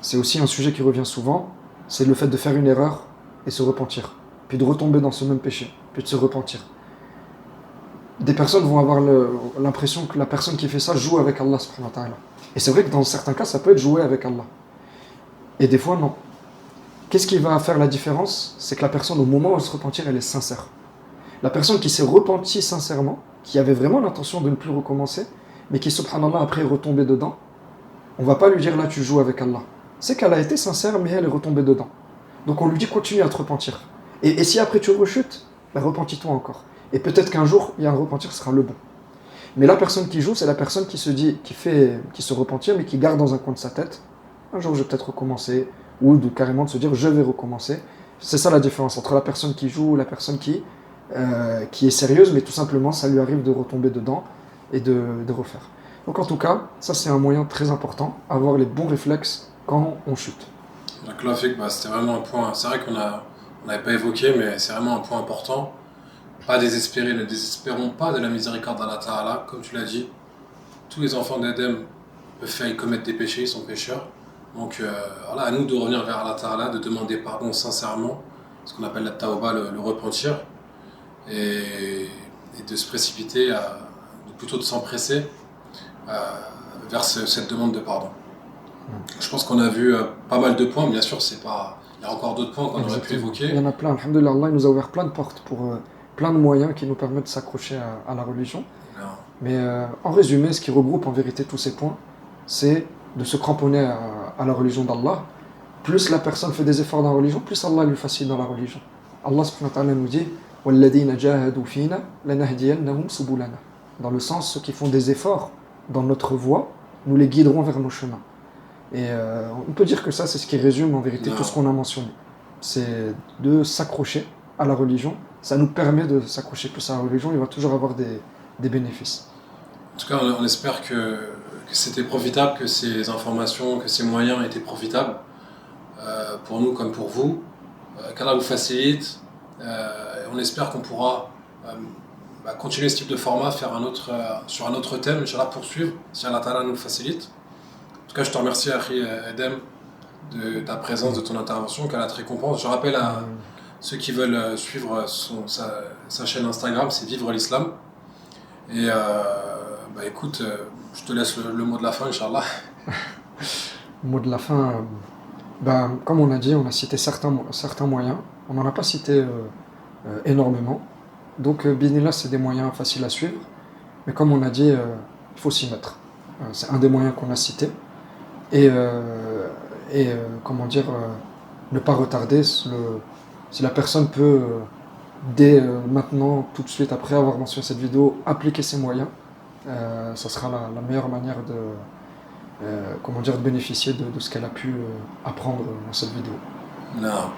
c'est aussi un sujet qui revient souvent, c'est le fait de faire une erreur et se repentir, puis de retomber dans ce même péché, puis de se repentir. Des personnes vont avoir l'impression que la personne qui fait ça joue avec Allah subhanahu wa ta'ala. Et c'est vrai que dans certains cas, ça peut être jouer avec Allah. Et des fois, non. Qu'est-ce qui va faire la différence? C'est que la personne, au moment où elle se repentir, elle est sincère. La personne qui s'est repentie sincèrement, qui avait vraiment l'intention de ne plus recommencer, mais qui, subhanallah, après est retombée dedans, on va pas lui dire là tu joues avec Allah. C'est qu'elle a été sincère, mais elle est retombée dedans. Donc on lui dit continue à te repentir. Et si après tu rechutes, ben repentis-toi encore. Et peut-être qu'un jour, il y a un repentir, ce sera le bon. Mais la personne qui joue, c'est la personne qui se dit, qui se repentit, mais qui garde dans un coin de sa tête, un jour je vais peut-être recommencer, ou carrément de se dire je vais recommencer. C'est ça la différence entre la personne qui joue et la personne qui est sérieuse, mais tout simplement ça lui arrive de retomber dedans et de refaire. Donc en tout cas, ça c'est un moyen très important, avoir les bons réflexes quand on chute. Donc là, c'était vraiment un point, c'est vrai qu'on n'avait pas évoqué, mais c'est vraiment un point important. Pas désespérer, ne désespérons pas de la miséricorde d'Allah Ta'ala, comme tu l'as dit. Tous les enfants d'Adam peuvent commettre des péchés, ils sont pécheurs. Donc voilà, à nous de revenir vers Allah Ta'ala, de demander pardon sincèrement, ce qu'on appelle la tawba, le repentir, et de se précipiter, plutôt de s'empresser vers cette demande de pardon. Je pense qu'on a vu pas mal de points, bien sûr, il y a encore d'autres points qu'on aurait pu évoquer. Il y en a plein, alhamdoulilah, Allah nous a ouvert plein de portes pour plein de moyens qui nous permettent de s'accrocher à la religion. Non. Mais en résumé, ce qui regroupe en vérité tous ces points, c'est de se cramponner à la religion d'Allah. Plus la personne fait des efforts dans la religion, plus Allah lui facilite dans la religion. Allah subhanahu wa ta'ala nous dit وَالَّذِينَ جَاهَدُوا فِينَا لَنَهْدِيَنَّهُمْ سُبُلَنَا. Dans le sens, ceux qui font des efforts dans notre voie, nous les guiderons vers nos chemins. Et on peut dire que ça, c'est ce qui résume en vérité tout ce qu'on a mentionné. C'est de s'accrocher à la religion. Ça nous permet de s'accrocher plus à la religion. Il va toujours avoir des bénéfices. En tout cas, on espère que c'était profitable, que ces informations, que ces moyens étaient profitables pour nous comme pour vous. Qu'Allah vous facilite. On espère qu'on pourra continuer ce type de format, faire sur un autre thème, Inch'Allah, poursuivre, si Allah Ta'ala nous le facilite. En tout cas, je te remercie, Akhi Edem, de ta présence, de ton intervention, qu'Allah te récompense. Je rappelle à ceux qui veulent suivre sa chaîne Instagram, c'est Vivre l'Islam. Et écoute, je te laisse le mot de la fin, Inch'Allah. Le mot de la fin, comme on a dit, on a cité certains moyens. On n'en a pas cité énormément. Donc, binillah, c'est des moyens faciles à suivre. Mais comme on a dit, il faut s'y mettre. C'est un des moyens qu'on a cité. Et ne pas retarder. Si la personne peut, dès maintenant, tout de suite, après avoir mentionné cette vidéo, appliquer ces moyens, ça sera la meilleure manière de bénéficier de ce qu'elle a pu apprendre dans cette vidéo. Non.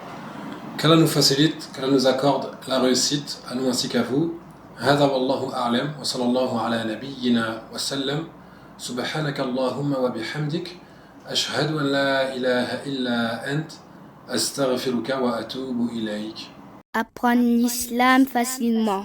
Qu'Allah nous facilite, qu'Allah nous accorde la réussite, à nous ainsi qu'à vous. هذا والله أعلم وصلى الله على نبينا وسلم سبحانك اللهم وبحمدك أشهد أن لا إله إلا أنت أستغفرك وأتوب إليك. Apprendre l'islam facilement.